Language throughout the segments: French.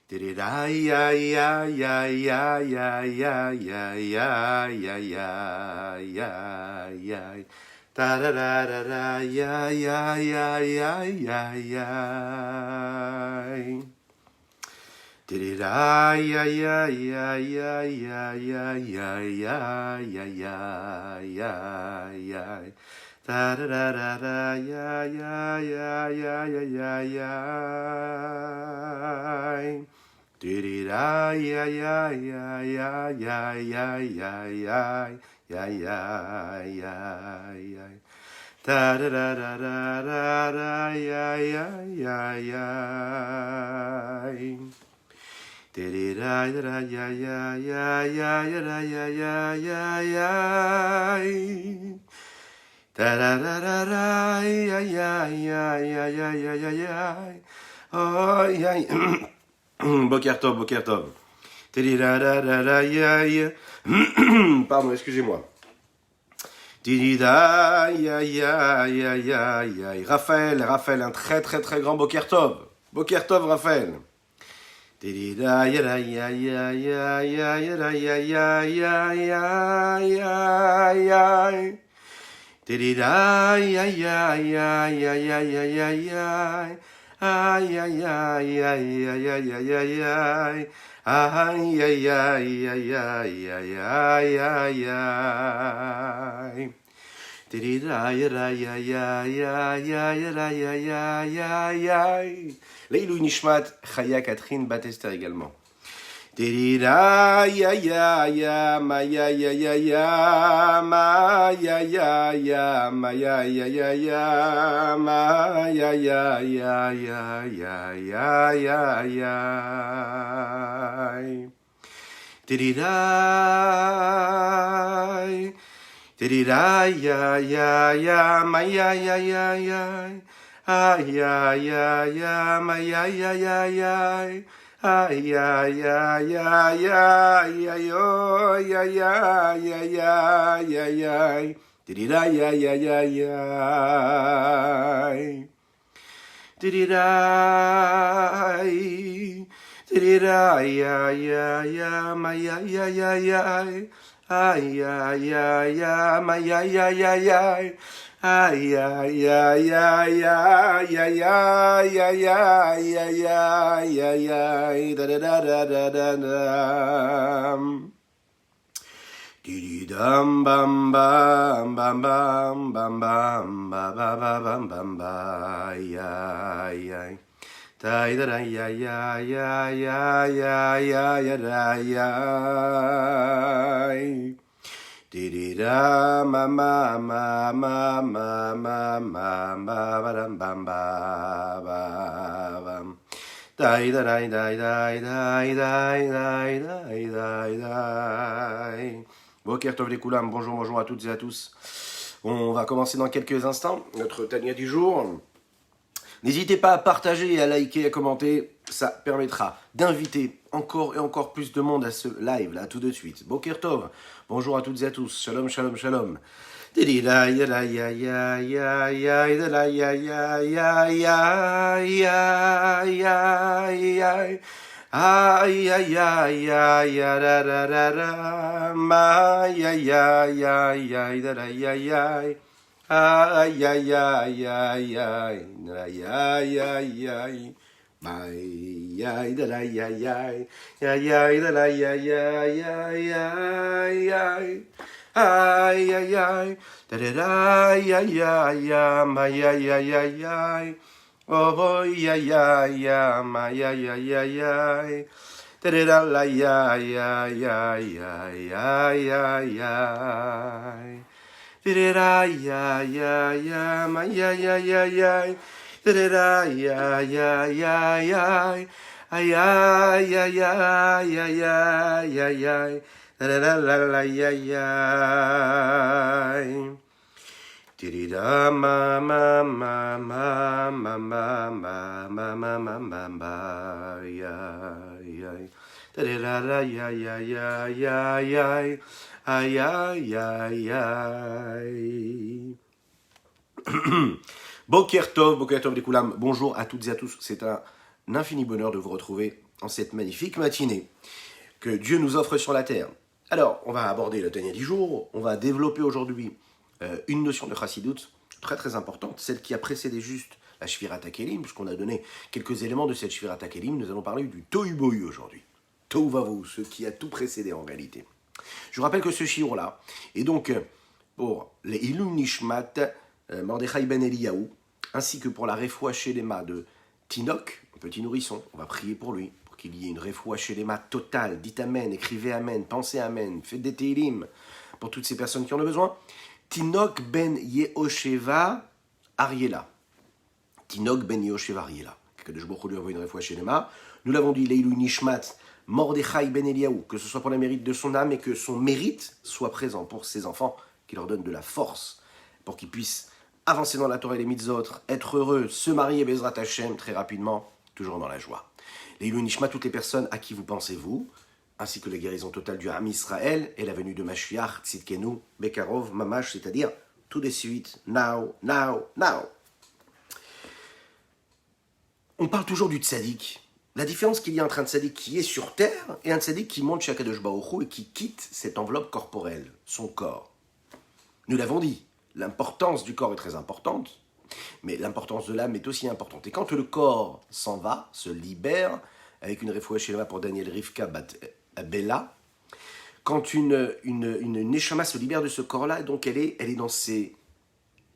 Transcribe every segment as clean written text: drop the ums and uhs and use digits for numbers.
Ay, ay, ay, ay, ay, ay, ay, ay, ay, ay, ay, ay, ay. Ta-da-da-da-da, ay, ay, ay, ay, ay, ay, ay. Ay, ay, ay, ay, ay, ay, ay, ay, ay, ay, ay, ay, ay. Ta-da-da-da-da, ay, ay, ay, ay, ay, ay, ay. Ay, ay, ay, ay, ay, ay, ay, ay, ay, ay, ay, ay, ay. Ta da da da da da da, ay, ay, ay, ay, ay. Ay, ay, ay, ay, ay, ay, ay, ay, ay, ay. Ta da da da da, ay, ay, ay, ay, ay, ay, ay, ay, ay. Ay, ay. Boker Tov, Boker Tov. Pardon, excusez-moi. Raphaël, Raphaël, un très très très grand Boker Tov. Boker Tov, Raphaël. Ay, ay, ay, ay, ay, ay, ay, ay, ay. Ay, ay, ay, ay, ay, ay, ay, ay, ay. Ay, ay, ay, ay, ay, ay, ay, ay, ay, ay. Leilou Nishmat, Chaya Catherine Batester également. Ya ya ya ya ma ya ya ya ya ma ya ya ya ma ya ya ya ya ma ya ya ya ya ya ya ya ya Tirirai Tirirai ya ya ya ma ya ya ya ya ay ya ya ya ma ya ya ya ya ay, ay, ay, ay, ay, ay, oh, ay, ay, ay, ay, ay, ay, ay. Tiriray, ay, ay, ay, ay. Tiriray. Tiriray, ay, ay, ay, ay, ay, ay, ay. Ay, ay, ay, ay, ay, ay, ay, ay. Ay, ay, ay, ay, ay, ay, ay, ay, ay, ay, ay, ay, ay, da da da da da da dam. Didam bam bam bam bam bam bam ba ba ba bam bam ba ay ay ay. Da da da ya ya ya ya ya ya ya da ya. Didida ma ma ma ma ma ma ma ba ba dam bam ba ba bam. Die da die die die die die die die die die. Boker Tov les Koulam, bonjour, bonjour à toutes et à tous. On va commencer dans quelques instants notre Tania du jour. N'hésitez pas à partager, à liker, à commenter. Ça permettra d'inviter encore et encore plus de monde à ce live là tout de suite. Boker Tov, bonjour à toutes et à tous. Shalom, shalom, shalom. Ay, ay, ay, ay, da da da da, ay, ay, ay, ay, ay, da da, ay, ay. Ay, ay, ay, ay, ay, ay, ay, ay, ay. Ay, ay, da, ay, ay, ay, ay, ay, da, ay, ay, ay, ay, ay, ay. Ay, ay, ay, da, da, ay, ay, ay, ay, ay, ay, ay, ay. Oh, boy, ay, ay, ay, ay, ay, ay, ay, ay. Da, da, da, ay, ay, ay, ay, ay, ay, ay, ay. Ay, ay, ay, ay, ay, ay, ay, ay. Ay, ay, ay, ay, ay. Ay, ay, ay, ay, ay, ay, ay, ay. La la la la ay, ay, ay. Tirida ma ma ma ma ma ma ma ma ma ma ma ma ay, ay, ay. Tirida ay, ay, ay, ay, ay, ay. Aïe, aïe, aïe, aïe. Boker Tov des Koulam. Bonjour à toutes et à tous. C'est un infini bonheur de vous retrouver en cette magnifique matinée que Dieu nous offre sur la terre. Alors, on va aborder le dernier du jour, on va développer aujourd'hui une notion de Chassidut très très importante, celle qui a précédé juste la Shvirat HaKelim, puisqu'on a donné quelques éléments de cette Shvirat HaKelim, nous allons parler du Tohu Bohu aujourd'hui. Tohu Vavu, ce qui a tout précédé en réalité. Je vous rappelle que ce shiur-là est donc pour les Ilun Nishmat Mordechai ben Eliyahu, ainsi que pour la Refoua Shelema de Tinok, un petit nourrisson. On va prier pour lui, pour qu'il y ait une Refoua Shelema totale. Dites Amen, écrivez Amen, pensez Amen, faites des Teilim pour toutes ces personnes qui en ont besoin. Tinok ben Yehosheva Ariela. Tinok ben Yehosheva Ariela. Que de Jbochou lui envoie une Refoua Shelema. Nous l'avons dit, les Ilun Nishmat Mordechai ben Eliyahu, que ce soit pour le mérite de son âme et que son mérite soit présent pour ses enfants, qui leur donne de la force pour qu'ils puissent avancer dans la Torah et les mitzvot, être heureux, se marier Bezrat Hashem très rapidement, toujours dans la joie. Les Ilun Nishmat, toutes les personnes à qui vous pensez vous, ainsi que la guérison totale du Ham Israël et la venue de Mashiach, Tzidkenu, Bekarov, Mamash, c'est-à-dire tout de suite, now, now, now. On parle toujours du tzaddik. La différence qu'il y a entre un tzaddik qui est sur terre et un tzaddik qui monte chez Akadosh Baruch Hu et qui quitte cette enveloppe corporelle, son corps. Nous l'avons dit, l'importance du corps est très importante, mais l'importance de l'âme est aussi importante. Et quand le corps s'en va, se libère, avec une refoua shelema pour Daniel Rivka Bat Bella, quand une neshama se libère de ce corps-là, donc elle est dans ses...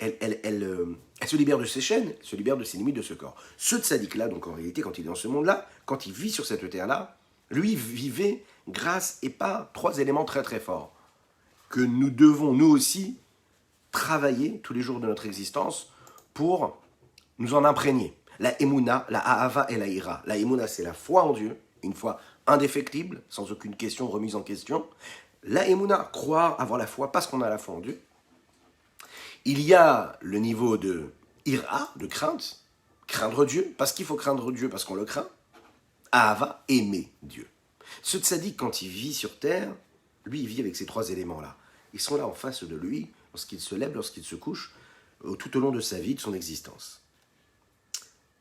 Elle se libère de ses chaînes, elle se libère de ses limites de ce corps. Ce tzaddik-là, donc en réalité, quand il est dans ce monde-là, quand il vit sur cette terre-là, lui vivait grâce et par trois éléments très très forts que nous devons, nous aussi, travailler tous les jours de notre existence pour nous en imprégner. La Emouna, la Ahava et la Ira. La Emouna, c'est la foi en Dieu, une foi indéfectible, sans aucune question remise en question. La Emouna, croire, avoir la foi parce qu'on a la foi en Dieu. Il y a le niveau de Ira, de crainte, craindre Dieu, parce qu'il faut craindre Dieu, parce qu'on le craint. Ahava, aimer Dieu. Ce tzaddik, quand il vit sur terre, lui, il vit avec ces trois éléments-là. Ils sont là en face de lui, lorsqu'il se lève, lorsqu'il se couche, tout au long de sa vie, de son existence.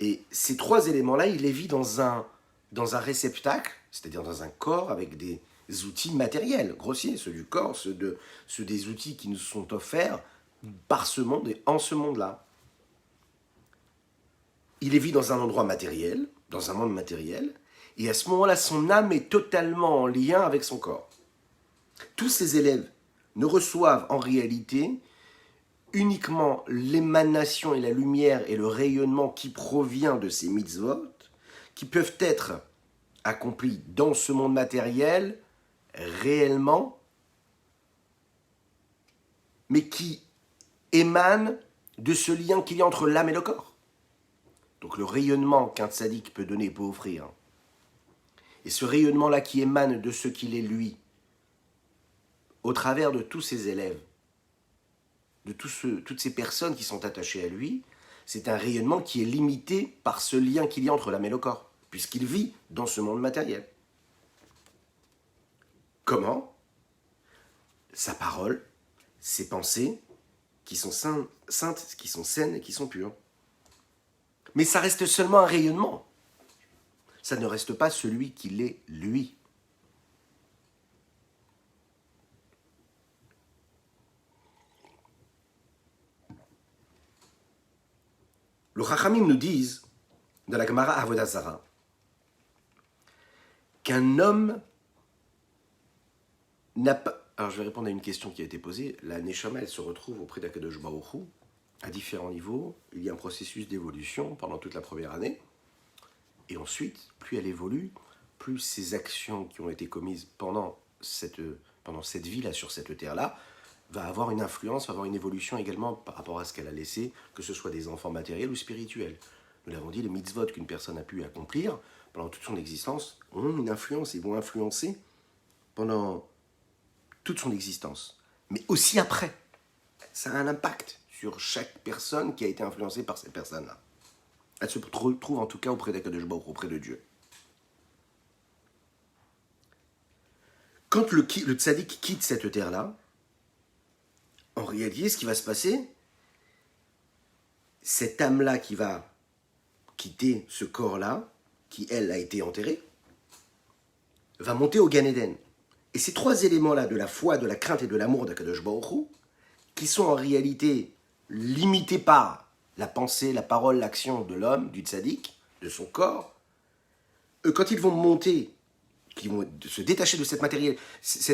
Et ces trois éléments-là, il les vit dans un réceptacle, c'est-à-dire dans un corps avec des outils matériels, grossiers, ceux du corps, ceux des outils qui nous sont offerts par ce monde et en ce monde-là. Il les vit dans un endroit matériel, dans un monde matériel, et à ce moment-là, son âme est totalement en lien avec son corps. Tous ces élèves ne reçoivent en réalité uniquement l'émanation et la lumière et le rayonnement qui provient de ces mitzvot, qui peuvent être accomplis dans ce monde matériel, réellement, mais qui émanent de ce lien qu'il y a entre l'âme et le corps. Donc le rayonnement qu'un tzaddik peut donner, peut offrir, et ce rayonnement-là qui émane de ce qu'il est lui, au travers de tous ses élèves, de toutes ces personnes qui sont attachées à lui, c'est un rayonnement qui est limité par ce lien qu'il y a entre l'âme et le corps, puisqu'il vit dans ce monde matériel. Comment ? Sa parole, ses pensées, qui sont saintes, qui sont saines et qui sont pures. Mais ça reste seulement un rayonnement. Ça ne reste pas celui qu'il est lui. Le Chachamim nous disent, dans la Gemara Avodah Zara, qu'un homme n'a pas... Alors je vais répondre à une question qui a été posée. La Neshama, elle se retrouve auprès d'Akadosh Baruch Hu, à différents niveaux. Il y a un processus d'évolution pendant toute la première année. Et ensuite, plus elle évolue, plus ses actions qui ont été commises pendant cette vie-là, sur cette terre-là, va avoir une influence, va avoir une évolution également par rapport à ce qu'elle a laissé, que ce soit des enfants matériels ou spirituels. Nous l'avons dit, les mitzvot qu'une personne a pu accomplir pendant toute son existence ont une influence et vont influencer pendant toute son existence. Mais aussi après. Ça a un impact sur chaque personne qui a été influencée par cette personne-là. Elle se trouve en tout cas auprès d'Akadosh Baruch Hu, auprès de Dieu. Quand le tzaddik quitte cette terre-là, en réalité, ce qui va se passer, cette âme-là qui va quitter ce corps-là, qui, elle, a été enterrée, va monter au Gan Eden. Et ces trois éléments-là, de la foi, de la crainte et de l'amour d'Akadosh Baruch Hu, qui sont en réalité limités par la pensée, la parole, l'action de l'homme, du tzaddik, de son corps, eux, quand ils vont monter, qui vont se détacher de cette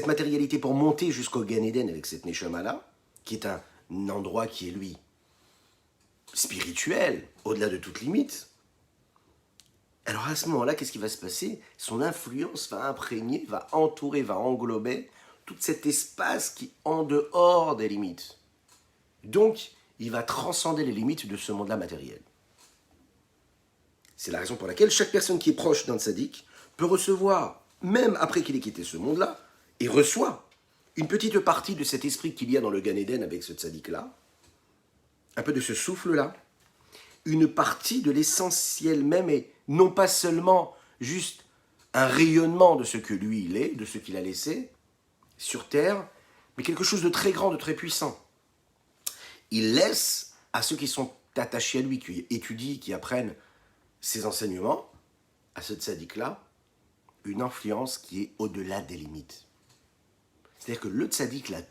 matérialité pour monter jusqu'au Gan Eden avec cette Neshama-là, qui est un endroit qui est, lui, spirituel, au-delà de toute limite, alors à ce moment-là, qu'est-ce qui va se passer? Son influence va imprégner, va entourer, va englober tout cet espace qui est en dehors des limites. Donc, il va transcender les limites de ce monde-là matériel. C'est la raison pour laquelle chaque personne qui est proche d'un tzaddik peut recevoir, même après qu'il ait quitté ce monde-là, et reçoit une petite partie de cet esprit qu'il y a dans le Gan Eden avec ce tzaddik-là, un peu de ce souffle-là, une partie de l'essentiel même, et non pas seulement juste un rayonnement de ce que lui il est, de ce qu'il a laissé sur terre, mais quelque chose de très grand, de très puissant. Il laisse à ceux qui sont attachés à lui, qui étudient, qui apprennent ses enseignements, à ce tzaddik-là, une influence qui est au-delà des limites. C'est-à-dire que le tzaddik, là,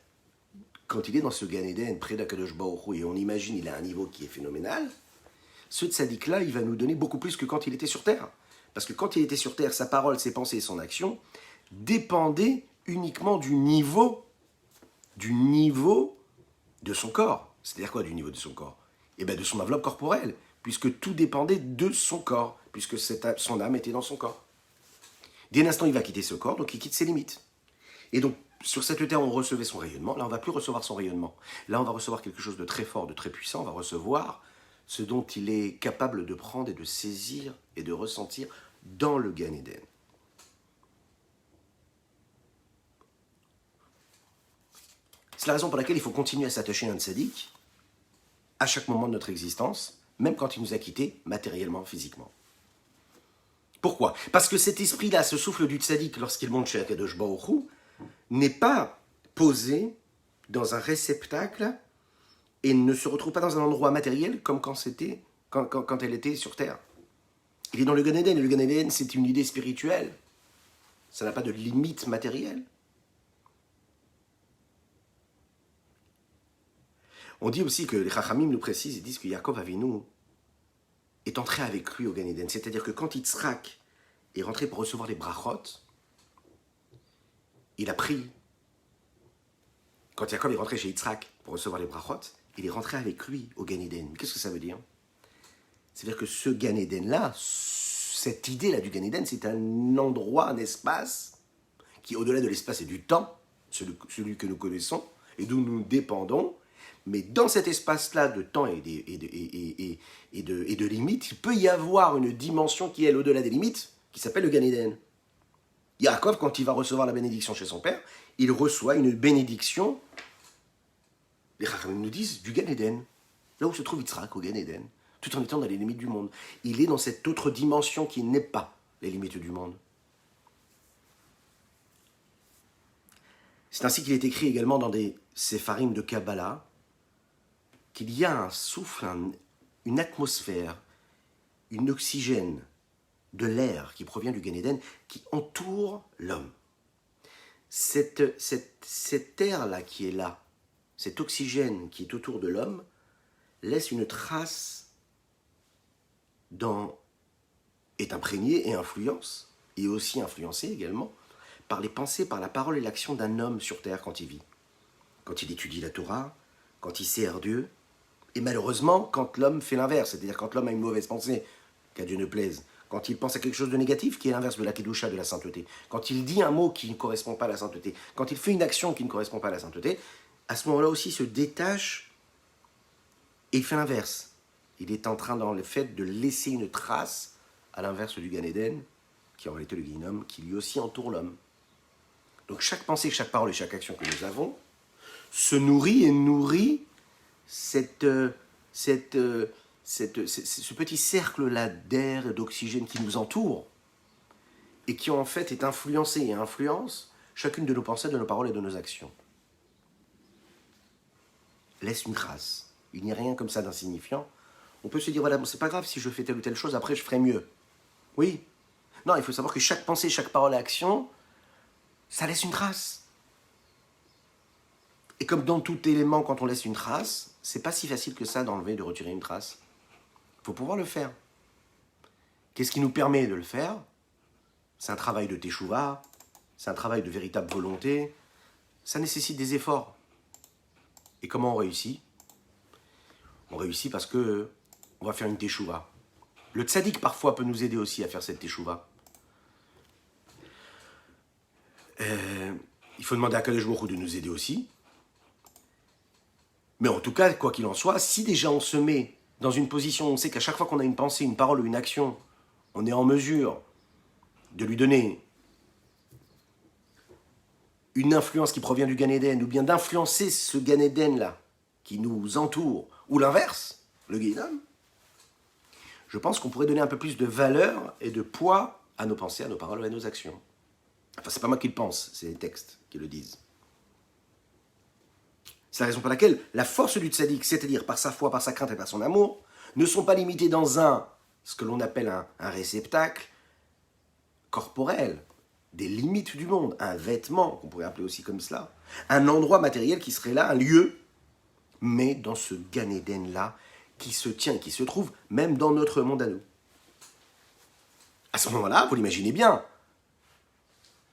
quand il est dans ce Gan Eden, près d'Akadosh Baruch Hu, et on imagine il a un niveau qui est phénoménal, ce tzaddik-là, il va nous donner beaucoup plus que quand il était sur terre. Parce que quand il était sur terre, sa parole, ses pensées et son action dépendaient uniquement du niveau de son corps. C'est-à-dire quoi, du niveau de son corps? Eh bien, de son enveloppe corporelle, puisque tout dépendait de son corps, puisque son âme était dans son corps. Dès l'instant, il va quitter ce corps, donc il quitte ses limites. Et donc, sur cette terre, on recevait son rayonnement. Là, on ne va plus recevoir son rayonnement. Là, on va recevoir quelque chose de très fort, de très puissant. On va recevoir ce dont il est capable de prendre et de saisir et de ressentir dans le Gan Eden. C'est la raison pour laquelle il faut continuer à s'attacher à un tzaddik à chaque moment de notre existence, même quand il nous a quittés matériellement, physiquement. Pourquoi? Parce que cet esprit-là, ce souffle du tzaddik, lorsqu'il monte chez Akadosh Baruch Hu, n'est pas posé dans un réceptacle et ne se retrouve pas dans un endroit matériel comme quand elle était sur Terre. Il est dans le Gan Eden, et le Gan Eden, c'est une idée spirituelle. Ça n'a pas de limite matérielle. On dit aussi que les Chachamim nous précisent, ils disent que Yaakov Avinu est entré avec lui au Gan Eden. C'est-à-dire que quand Yitzhak est rentré pour recevoir les brachot, il a pris. Quand Yaakov est rentré chez Yitzhak pour recevoir les brachot, il est rentré avec lui au Gan Eden. Qu'est-ce que ça veut dire? C'est-à-dire que ce Gan Eden-là, cette idée-là du Gan Eden, c'est un endroit, un espace qui, au-delà de l'espace et du temps, celui que nous connaissons et d'où nous dépendons, mais dans cet espace-là de temps et de limites, il peut y avoir une dimension qui est au-delà des limites, qui s'appelle le Gan Eden. Yaakov, quand il va recevoir la bénédiction chez son père, il reçoit une bénédiction, les Chachamim nous disent, du Gan Eden, là où se trouve Yitzhak, au Gan Eden, tout en étant dans les limites du monde. Il est dans cette autre dimension qui n'est pas les limites du monde. C'est ainsi qu'il est écrit également dans des sépharim de Kabbalah, qu'il y a un souffle, une atmosphère, une oxygène de l'air qui provient du Gan Eden, qui entoure l'homme. Cet air-là qui est là, cet oxygène qui est autour de l'homme, laisse une trace est imprégné et influence, et aussi influencé également, par les pensées, par la parole et l'action d'un homme sur terre quand il vit. Quand il étudie la Torah, quand il sert Dieu, et malheureusement, quand l'homme fait l'inverse, c'est-à-dire quand l'homme a une mauvaise pensée, qu'à Dieu ne plaise, quand il pense à quelque chose de négatif, qui est l'inverse de la Kedusha, de la sainteté, quand il dit un mot qui ne correspond pas à la sainteté, quand il fait une action qui ne correspond pas à la sainteté, à ce moment-là aussi il se détache et il fait l'inverse. Il est en train, dans le fait, de laisser une trace à l'inverse du Gan Eden, qui est en réalité le Guinom, qui lui aussi entoure l'homme. Donc chaque pensée, chaque parole et chaque action que nous avons se nourrit ce petit cercle-là d'air et d'oxygène qui nous entoure et qui en fait est influencé et influence chacune de nos pensées, de nos paroles et de nos actions. Laisse une trace. Il n'y a rien comme ça d'insignifiant. On peut se dire, voilà, bon, c'est pas grave si je fais telle ou telle chose, après je ferai mieux. Oui. Non, il faut savoir que chaque pensée, chaque parole et action ça laisse une trace. Et comme dans tout élément, quand on laisse une trace, c'est pas si facile que ça d'enlever, de retirer une trace. Il faut pouvoir le faire. Qu'est-ce qui nous permet de le faire? C'est un travail de teshuva, c'est un travail de véritable volonté, ça nécessite des efforts. Et comment on réussit? On réussit parce que on va faire une teshuva. Le tzaddik parfois peut nous aider aussi à faire cette teshuva. Il faut demander à Kadosh Baruch Hu de nous aider aussi. Mais en tout cas, quoi qu'il en soit, si déjà on se met dans une position, on sait qu'à chaque fois qu'on a une pensée, une parole ou une action, on est en mesure de lui donner une influence qui provient du Gan Eden, ou bien d'influencer ce Gan Eden-là, qui nous entoure, ou l'inverse, le Guéhinam, je pense qu'on pourrait donner un peu plus de valeur et de poids à nos pensées, à nos paroles et à nos actions. Enfin, c'est pas moi qui le pense, c'est les textes qui le disent. C'est la raison pour laquelle la force du tzaddik, c'est-à-dire par sa foi, par sa crainte et par son amour, ne sont pas limitées dans ce que l'on appelle un réceptacle corporel, des limites du monde, un vêtement, qu'on pourrait appeler aussi comme cela, un endroit matériel qui serait là, un lieu, mais dans ce Gan Eden-là, qui se tient, qui se trouve même dans notre monde à nous. À ce moment-là, vous l'imaginez bien,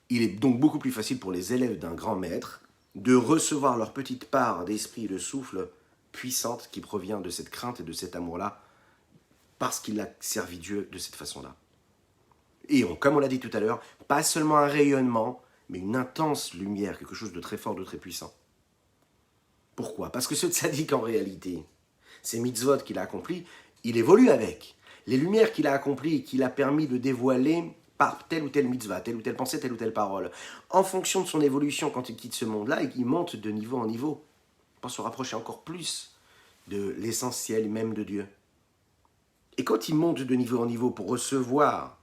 il est donc beaucoup plus facile pour les élèves d'un grand maître de recevoir leur petite part d'esprit et de souffle puissante qui provient de cette crainte et de cet amour-là, parce qu'il a servi Dieu de cette façon-là. Et comme on l'a dit tout à l'heure, pas seulement un rayonnement, mais une intense lumière, quelque chose de très fort, de très puissant. Pourquoi? Parce que ce tzaddik, en réalité, ces mitzvot qu'il a accomplis, il évolue avec. Les lumières qu'il a accomplies, qu'il a permis de dévoiler par telle ou telle mitzvah, telle ou telle pensée, telle ou telle parole, en fonction de son évolution quand il quitte ce monde-là et qu'il monte de niveau en niveau, pour se rapprocher encore plus de l'essentiel même de Dieu. Et quand il monte de niveau en niveau pour recevoir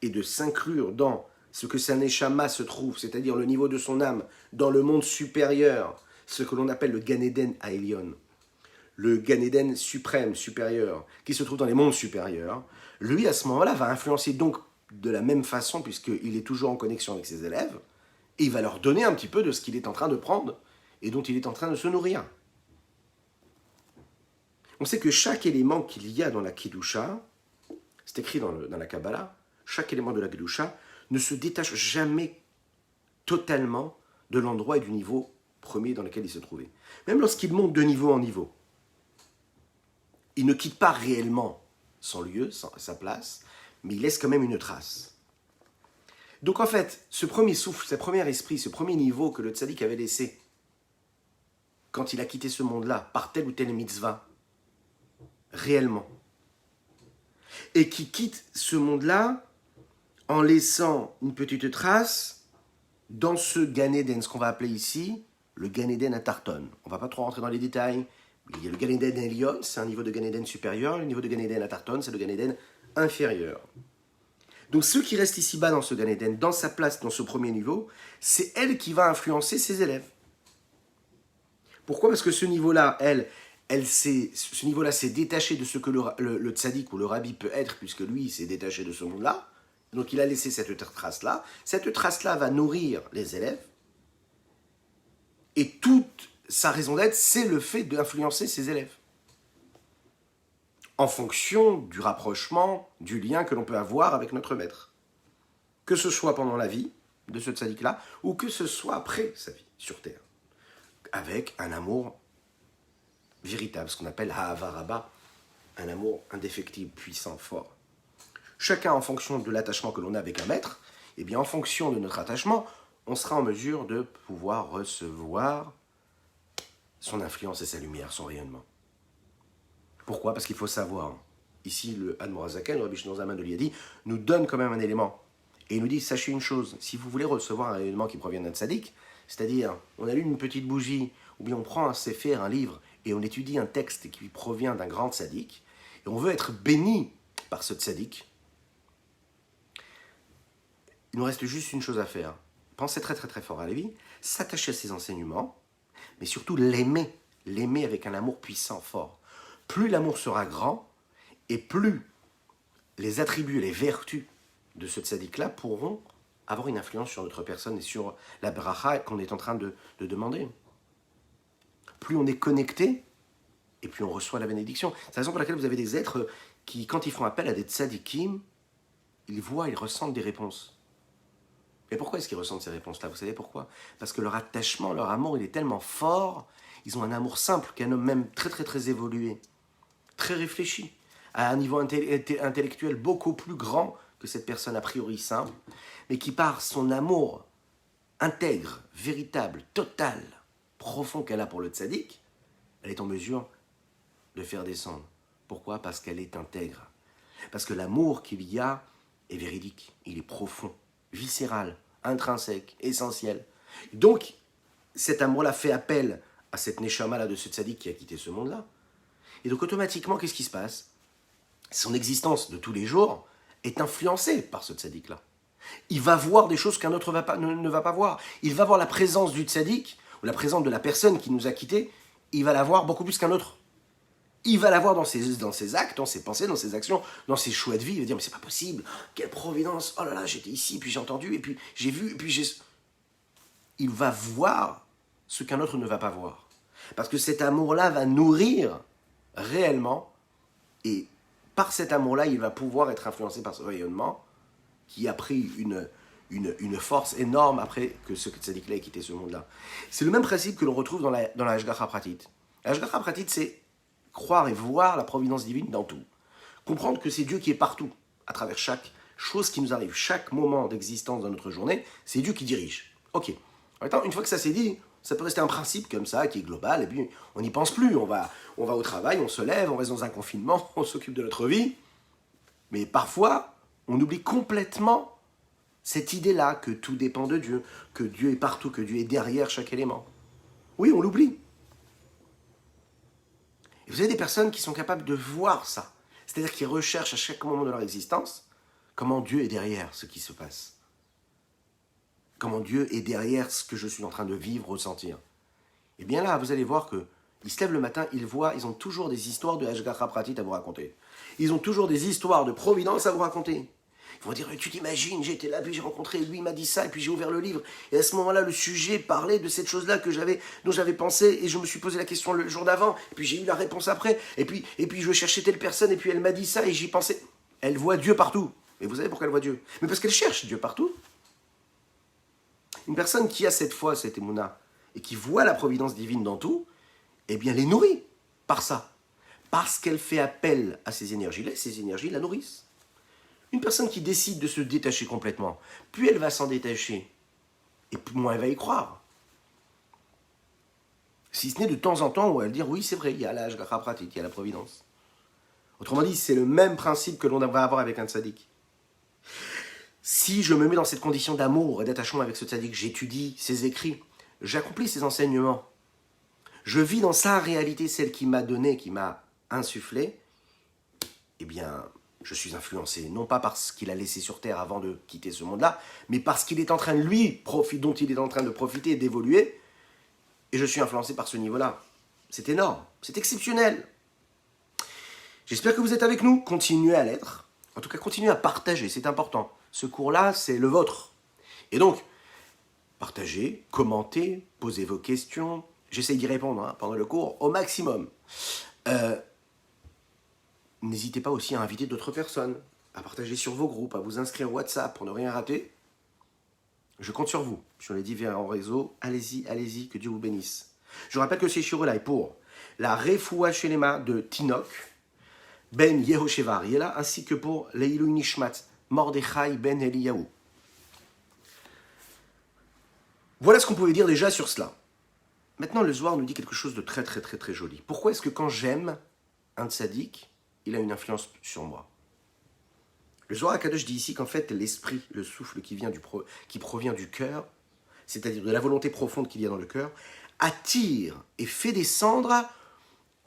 et de s'inclure dans ce que sa neshama se trouve, c'est-à-dire le niveau de son âme, dans le monde supérieur, ce que l'on appelle le Gan Eden Haelion, le Gan Eden suprême, supérieur, qui se trouve dans les mondes supérieurs, lui, à ce moment-là, va influencer donc de la même façon, puisqu'il est toujours en connexion avec ses élèves, et il va leur donner un petit peu de ce qu'il est en train de prendre, et dont il est en train de se nourrir. On sait que chaque élément qu'il y a dans la Kedusha, c'est écrit dans la Kabbalah, chaque élément de la Kedusha ne se détache jamais totalement de l'endroit et du niveau premier dans lequel il se trouvait. Même lorsqu'il monte de niveau en niveau, il ne quitte pas réellement son lieu, sa place, mais il laisse quand même une trace. Donc en fait, ce premier souffle, ce premier esprit, ce premier niveau que le tzaddik avait laissé quand il a quitté ce monde-là, par telle ou telle mitzvah, réellement, et qui quitte ce monde-là en laissant une petite trace dans ce Gan Eden, ce qu'on va appeler ici le Gan Eden à Tarton. On ne va pas trop rentrer dans les détails. Il y a le Gan Eden Elion, c'est un niveau de Gan Eden supérieur. Le niveau de Gan Eden à Tarton, c'est le Gan Eden inférieur. Donc ceux qui restent ici-bas dans ce Gan Eden, dans sa place, dans ce premier niveau, c'est elle qui va influencer ses élèves. Pourquoi? Parce que ce niveau-là, ce niveau-là s'est détaché de ce que le tzaddik ou le rabbi peut être, puisque lui, il s'est détaché de ce monde-là. Donc il a laissé cette trace-là. Cette trace-là va nourrir les élèves. Et toute sa raison d'être, c'est le fait d'influencer ses élèves. En fonction du rapprochement, du lien que l'on peut avoir avec notre maître. Que ce soit pendant la vie de ce tzaddik-là, ou que ce soit après sa vie sur Terre. Avec un amour véritable, ce qu'on appelle Ha'ava Rabba, un amour indéfectible, puissant, fort. Chacun en fonction de l'attachement que l'on a avec un maître, et bien en fonction de notre attachement, on sera en mesure de pouvoir recevoir son influence et sa lumière, son rayonnement. Pourquoi? Parce qu'il faut savoir, ici le Admor HaZaken, le Rabbi Shneur Zalman de Liadi, nous donne quand même un élément, et il nous dit, sachez une chose, si vous voulez recevoir un rayonnement qui provient d'un tzaddik, c'est-à-dire, on allume une petite bougie, ou bien on prend un sefer, un livre, et on étudie un texte qui provient d'un grand tzaddik, et on veut être béni par ce tzaddik, il nous reste juste une chose à faire. Pensez très très très fort à la vie, s'attacher à ses enseignements, mais surtout l'aimer avec un amour puissant, fort. Plus l'amour sera grand, et plus les attributs, les vertus de ce tzaddik-là pourront avoir une influence sur notre personne et sur la bracha qu'on est en train de demander. Plus on est connecté, et plus on reçoit la bénédiction. C'est la raison pour laquelle vous avez des êtres qui, quand ils font appel à des tzadikim, ils voient, ils ressentent des réponses. Et pourquoi est-ce qu'ils ressentent ces réponses-là? Vous savez pourquoi? Parce que leur attachement, leur amour, il est tellement fort, ils ont un amour simple qu'un homme même très très très évolué, très réfléchi, à un niveau intellectuel beaucoup plus grand que cette personne a priori simple, mais qui par son amour intègre, véritable, total, profond qu'elle a pour le tzaddik, elle est en mesure de faire descendre. Pourquoi? Parce qu'elle est intègre. Parce que l'amour qu'il y a est véridique, il est profond, viscéral, intrinsèque, essentiel. Donc, cet amour-là fait appel à cette neshama-là de ce tzaddik qui a quitté ce monde-là. Et donc, automatiquement, qu'est-ce qui se passe? Son existence de tous les jours est influencée par ce tzaddik-là. Il va voir des choses qu'un autre ne va pas voir. Il va voir la présence du tzaddik, ou la présence de la personne qui nous a quittés, il va la voir beaucoup plus qu'un autre. Il va la voir dans ses actes, dans ses pensées, dans ses actions, dans ses choix de vie. Il va dire, mais c'est pas possible, quelle providence, oh là là, j'étais ici, puis j'ai entendu, et puis j'ai vu, et puis j'ai... Il va voir ce qu'un autre ne va pas voir. Parce que cet amour-là va nourrir réellement, et par cet amour-là, il va pouvoir être influencé par ce rayonnement, qui a pris une force énorme après que ce tzaddik-là ait quitté ce monde-là. C'est le même principe que l'on retrouve dans la Hashgacha Pratit. La Hashgacha Pratit, c'est croire et voir la providence divine dans tout. Comprendre que c'est Dieu qui est partout, à travers chaque chose qui nous arrive, chaque moment d'existence dans notre journée, c'est Dieu qui dirige. Ok. Maintenant, une fois que ça s'est dit, ça peut rester un principe comme ça, qui est global, et puis on n'y pense plus. On va au travail, on se lève, on reste dans un confinement, on s'occupe de notre vie. Mais parfois, on oublie complètement cette idée-là, que tout dépend de Dieu, que Dieu est partout, que Dieu est derrière chaque élément. Oui, on l'oublie. Et vous avez des personnes qui sont capables de voir ça. C'est-à-dire qu'ils recherchent à chaque moment de leur existence comment Dieu est derrière ce qui se passe. Comment Dieu est derrière ce que je suis en train de vivre, ressentir. Et bien là, vous allez voir qu'ils se lèvent le matin, ils ont toujours des histoires de Hashgacha Pratit à vous raconter. Ils ont toujours des histoires de providence à vous raconter. Ils vont dire, tu t'imagines, j'étais là, puis j'ai rencontré, lui il m'a dit ça, et puis j'ai ouvert le livre. Et à ce moment-là, le sujet parlait de cette chose-là dont j'avais pensé, et je me suis posé la question le jour d'avant, et puis j'ai eu la réponse après, et puis je cherchais telle personne, et puis elle m'a dit ça, et j'y pensais. Elle voit Dieu partout. Mais vous savez pourquoi elle voit Dieu? Mais parce qu'elle cherche Dieu partout. Une personne qui a cette foi, cette émouna, et qui voit la providence divine dans tout, eh bien, elle est nourrie par ça. Parce qu'elle fait appel à ces énergies-là, et ces énergies la nourrissent. Une personne qui décide de se détacher complètement, plus elle va s'en détacher, et plus moins elle va y croire. Si ce n'est de temps en temps où elle va dire, oui, c'est vrai, il y a la Hashgacha Pratit, il y a la providence. Autrement dit, c'est le même principe que l'on va avoir avec un tzaddik. Si je me mets dans cette condition d'amour et d'attachement avec ce tzaddik, j'étudie ses écrits, j'accomplis ses enseignements, je vis dans sa réalité, celle qu'il m'a donnée, qui m'a insufflé, eh bien, je suis influencé, non pas parce qu'il a laissé sur terre avant de quitter ce monde-là, mais parce qu'il est en train de dont il est en train de profiter et d'évoluer, et je suis influencé par ce niveau-là. C'est énorme, c'est exceptionnel. J'espère que vous êtes avec nous, continuez à l'être, en tout cas continuez à partager, c'est important. Ce cours-là, c'est le vôtre. Et donc, partagez, commentez, posez vos questions, j'essaye d'y répondre pendant le cours au maximum. N'hésitez pas aussi à inviter d'autres personnes, à partager sur vos groupes, à vous inscrire au WhatsApp pour ne rien rater. Je compte sur vous, sur les différents réseaux. Allez-y, que Dieu vous bénisse. Je rappelle que ces shiurim-là est pour la Refoua Shelema de Tinok, Ben Yehosheva Ariela, ainsi que pour Leilou Nishmat, Mordechai Ben Eliyahu. Voilà ce qu'on pouvait dire déjà sur cela. Maintenant, le Zohar nous dit quelque chose de très très très très joli. Pourquoi est-ce que quand j'aime un tzaddik, il a une influence sur moi? Le Zohar HaKadosh dit ici qu'en fait, l'esprit, le souffle qui provient du cœur, c'est-à-dire de la volonté profonde qu'il y a dans le cœur, attire et fait descendre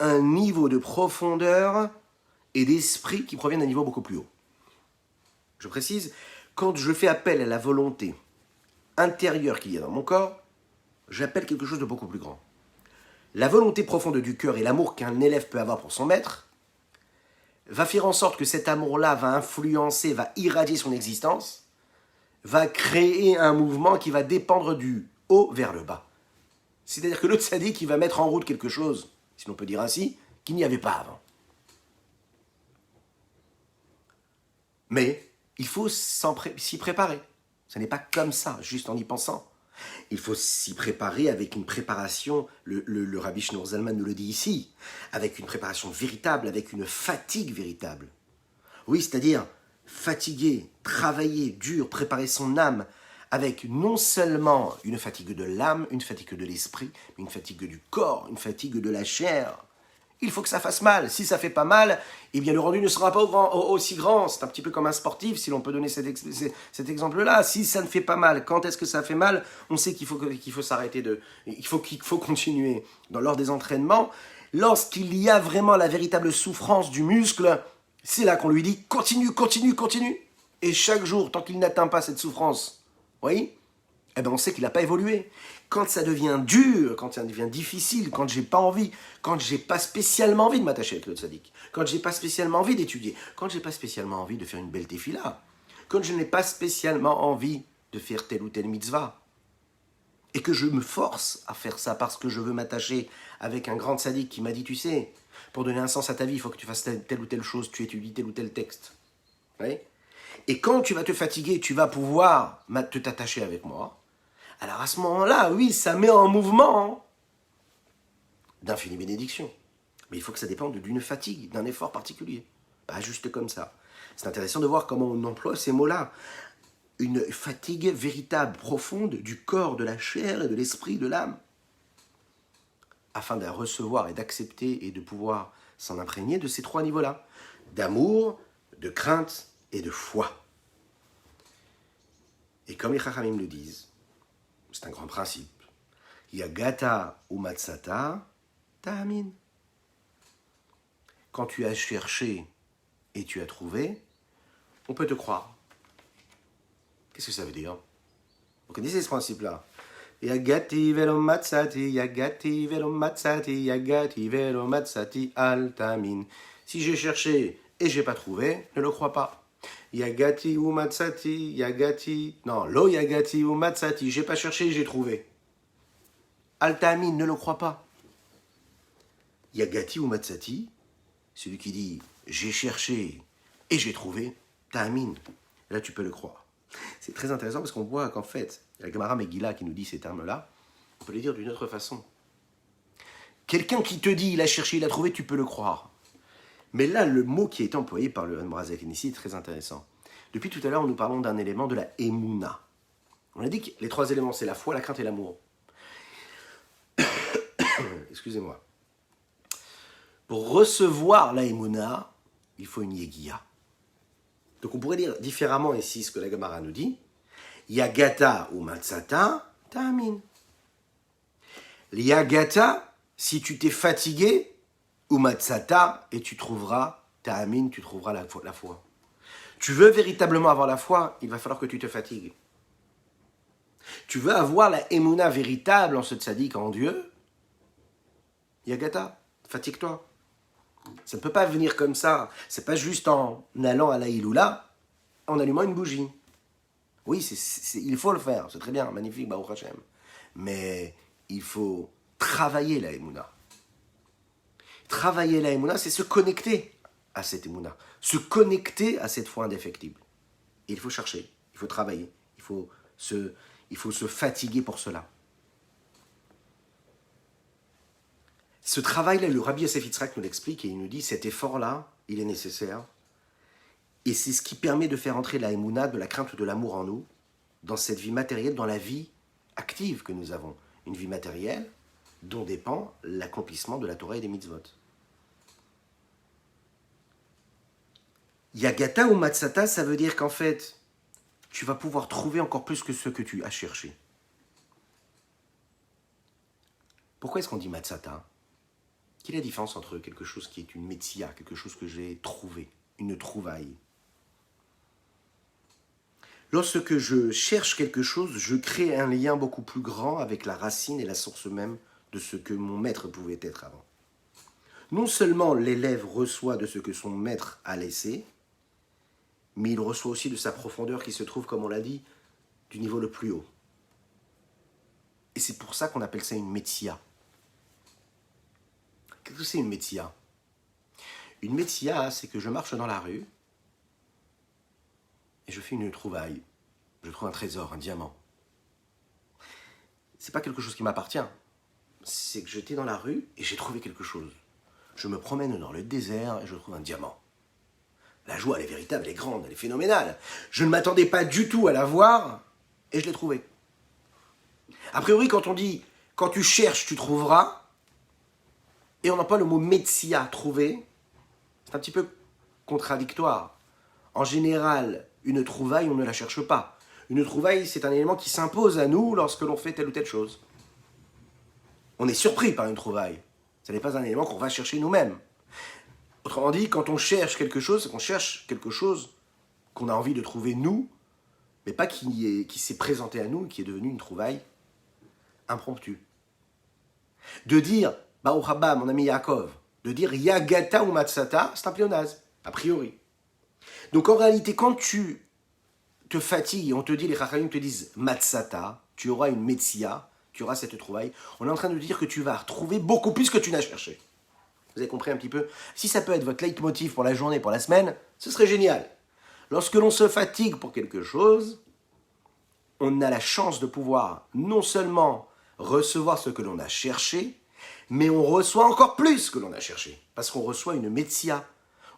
un niveau de profondeur et d'esprit qui provient d'un niveau beaucoup plus haut. Je précise, quand je fais appel à la volonté intérieure qu'il y a dans mon corps, j'appelle quelque chose de beaucoup plus grand. La volonté profonde du cœur et l'amour qu'un élève peut avoir pour son maître va faire en sorte que cet amour-là va influencer, va irradier son existence, va créer un mouvement qui va dépendre du haut vers le bas. C'est-à-dire que le tzaddik, il va mettre en route quelque chose, si l'on peut dire ainsi, qu'il n'y avait pas avant. Mais il faut s'y préparer. Ce n'est pas comme ça, juste en y pensant. Il faut s'y préparer avec une préparation, le Rabbi Shneur Zalman nous le dit ici, avec une préparation véritable, avec une fatigue véritable. Oui, c'est-à-dire fatiguer, travailler dur, préparer son âme, avec non seulement une fatigue de l'âme, une fatigue de l'esprit, mais une fatigue du corps, une fatigue de la chair. Il faut que ça fasse mal. Si ça fait pas mal, eh bien le rendu ne sera pas aussi grand. C'est un petit peu comme un sportif, si l'on peut donner cet exemple-là. Si ça ne fait pas mal, quand est-ce que ça fait mal? On sait qu'il faut s'arrêter il faut continuer lors des entraînements. Lorsqu'il y a vraiment la véritable souffrance du muscle, c'est là qu'on lui dit continue, continue, continue. Et chaque jour, tant qu'il n'atteint pas cette souffrance, oui, eh ben on sait qu'il n'a pas évolué. Quand ça devient dur, quand ça devient difficile, quand j'ai pas envie, quand j'ai pas spécialement envie de m'attacher avec le tzaddik, quand j'ai pas spécialement envie d'étudier, quand j'ai pas spécialement envie de faire une belle tefila, quand je n'ai pas spécialement envie de faire telle ou telle mitzvah, et que je me force à faire ça parce que je veux m'attacher avec un grand tzaddik qui m'a dit, tu sais, pour donner un sens à ta vie, il faut que tu fasses telle ou telle chose, tu étudies tel ou tel texte. Oui. Et quand tu vas te fatiguer, tu vas pouvoir t'attacher avec moi. Alors à ce moment-là, oui, ça met en mouvement d'infinies bénédictions. Mais il faut que ça dépende d'une fatigue, d'un effort particulier. Pas juste comme ça. C'est intéressant de voir comment on emploie ces mots-là. Une fatigue véritable, profonde du corps, de la chair et de l'esprit, de l'âme. Afin de recevoir et d'accepter et de pouvoir s'en imprégner de ces trois niveaux-là. D'amour, de crainte et de foi. Et comme les Chachamim le disent, c'est un grand principe. Yagata ou matzata, ta'amin. Quand tu as cherché et tu as trouvé, on peut te croire. Qu'est-ce que ça veut dire? Vous connaissez ce principe-là? Yagati velo matzati, yagati velo matzati, yagati velo matzati al ta'amin. Si j'ai cherché et j'ai pas trouvé, ne le crois pas. Yagati ou matzati, yagati. Non, lo yagati ou matzati, j'ai pas cherché, j'ai trouvé. Al ta'amin, ne le crois pas. Yagati ou matzati, celui qui dit j'ai cherché et j'ai trouvé, ta'amin. Là, tu peux le croire. C'est très intéressant parce qu'on voit qu'en fait, la Gemara Megillah qui nous dit ces termes-là, on peut les dire d'une autre façon. Quelqu'un qui te dit il a cherché, il a trouvé, tu peux le croire. Mais là, le mot qui est employé par le Admorazek ici est très intéressant. Depuis tout à l'heure, nous parlons d'un élément de la Emouna. On a dit que les trois éléments, c'est la foi, la crainte et l'amour. Excusez-moi. Pour recevoir la Emouna, il faut une Yegiya. Donc on pourrait dire différemment ici ce que la Gemara nous dit. Yagata ou matzata, ta'amin. Yagata, si tu t'es fatigué, ou matzata, et tu trouveras ta'amin, tu trouveras la foi. Tu veux véritablement avoir la foi, il va falloir que tu te fatigues. Tu veux avoir la émouna véritable en ce tzaddik, en Dieu, Yagata, fatigue-toi. Ça ne peut pas venir comme ça. C'est pas juste en allant à la Iloula, en allumant une bougie. Oui, il faut le faire, c'est très bien, magnifique, Baruch Hashem. Mais il faut travailler la émouna. Travailler la émouna, c'est se connecter à cette émouna, se connecter à cette foi indéfectible. Et il faut chercher, il faut travailler, il faut se fatiguer pour cela. Ce travail-là, le Rabbi Yosef Yitzhak nous l'explique et il nous dit, cet effort-là, il est nécessaire. Et c'est ce qui permet de faire entrer la émouna, de la crainte, de l'amour en nous, dans cette vie matérielle, dans la vie active que nous avons. Une vie matérielle dont dépend l'accomplissement de la Torah et des mitzvot. Yagata ou matzata, ça veut dire qu'en fait, tu vas pouvoir trouver encore plus que ce que tu as cherché. Pourquoi est-ce qu'on dit matzata? Quelle est la différence entre quelque chose qui est une metzia, quelque chose que j'ai trouvé, une trouvaille? Lorsque je cherche quelque chose, je crée un lien beaucoup plus grand avec la racine et la source même de ce que mon maître pouvait être avant. Non seulement l'élève reçoit de ce que son maître a laissé, mais il reçoit aussi de sa profondeur qui se trouve, comme on l'a dit, du niveau le plus haut. Et c'est pour ça qu'on appelle ça une métia. Qu'est-ce que c'est une métia? Une métia, c'est que je marche dans la rue et je fais une trouvaille. Je trouve un trésor, un diamant. C'est pas quelque chose qui m'appartient. C'est que j'étais dans la rue et j'ai trouvé quelque chose. Je me promène dans le désert et je trouve un diamant. La joie, elle est véritable, elle est grande, elle est phénoménale. Je ne m'attendais pas du tout à la voir et je l'ai trouvée. A priori, quand on dit « quand tu cherches, tu trouveras », et on emploie le mot « metsia », trouver, c'est un petit peu contradictoire. En général, une trouvaille, on ne la cherche pas. Une trouvaille, c'est un élément qui s'impose à nous lorsque l'on fait telle ou telle chose. On est surpris par une trouvaille. Ce n'est pas un élément qu'on va chercher nous-mêmes. Autrement dit, quand on cherche quelque chose, on cherche quelque chose qu'on a envie de trouver nous, mais pas qui s'est présenté à nous, qui est devenu une trouvaille impromptue. De dire, Baruch haba, mon ami Yaakov, de dire Yagata ou Matsata, c'est un pléonasme, a priori. Donc en réalité, quand tu te fatigues, on te dit, les Chachamim te disent Matsata, tu auras une Metsia, tu auras cette trouvaille, on est en train de dire que tu vas retrouver beaucoup plus que tu n'as cherché. Vous avez compris un petit peu? Si ça peut être votre leitmotiv pour la journée, pour la semaine, ce serait génial. Lorsque l'on se fatigue pour quelque chose, on a la chance de pouvoir non seulement recevoir ce que l'on a cherché, mais on reçoit encore plus que l'on a cherché. Parce qu'on reçoit une metsia.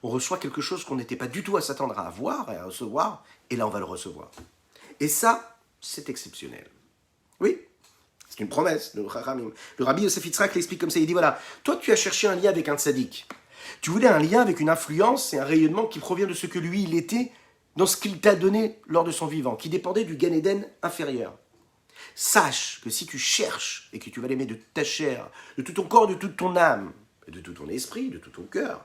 On reçoit quelque chose qu'on n'était pas du tout à s'attendre à avoir et à recevoir, et là on va le recevoir. Et ça, c'est exceptionnel. Oui, c'est une promesse de Chachamim. Le Rabbi Yosef Yitzhak l'explique comme ça, il dit voilà, toi tu as cherché un lien avec un tzaddik. Tu voulais un lien avec une influence et un rayonnement qui provient de ce que lui il était, dans ce qu'il t'a donné lors de son vivant, qui dépendait du Gan Eden inférieur. Sache que si tu cherches et que tu vas l'aimer de ta chair, de tout ton corps, de toute ton âme, de tout ton esprit, de tout ton cœur,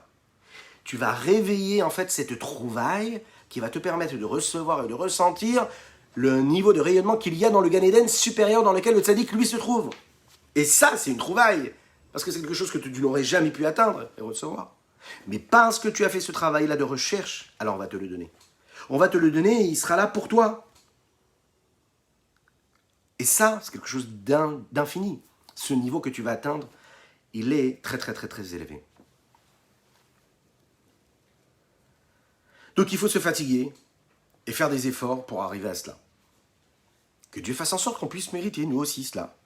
tu vas réveiller en fait cette trouvaille qui va te permettre de recevoir et de ressentir le niveau de rayonnement qu'il y a dans le Gan Eden supérieur dans lequel le tzaddik lui se trouve. Et ça, c'est une trouvaille, parce que c'est quelque chose que tu n'aurais jamais pu atteindre et recevoir. Mais parce que tu as fait ce travail-là de recherche, alors on va te le donner. On va te le donner et il sera là pour toi. Et ça, c'est quelque chose d'infini. Ce niveau que tu vas atteindre, il est très très très très élevé. Donc il faut se fatiguer et faire des efforts pour arriver à cela. Que Dieu fasse en sorte qu'on puisse mériter nous aussi cela,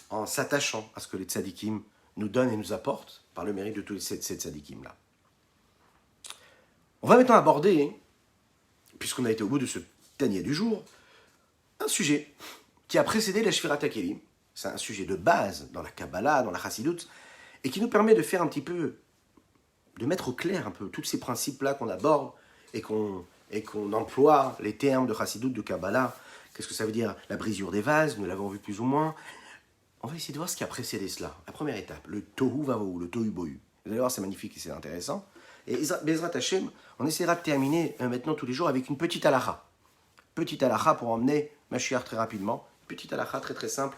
en s'attachant à ce que les tzadikim nous donnent et nous apportent par le mérite de tous ces tzadikim-là. On va maintenant aborder, puisqu'on a été au bout de ce tania du jour, un sujet qui a précédé la Shvirat HaKelim. C'est un sujet de base dans la Kabbalah, dans la Chassidut, et qui nous permet de faire un petit peu, de mettre au clair un peu tous ces principes-là qu'on aborde et qu'on emploie, les termes de Chassidut, de Kabbalah. Qu'est-ce que ça veut dire? La brisure des vases, nous l'avons vu plus ou moins. On va essayer de voir ce qui a précédé cela. La première étape, le Tohu Vavohu, le Tohu Bohu. Vous allez voir, c'est magnifique et c'est intéressant. Et Bezrat Hashem, on essaiera de terminer maintenant tous les jours avec une petite halakha. Petite halakha pour emmener Mashiach très rapidement. Petite halakha très très simple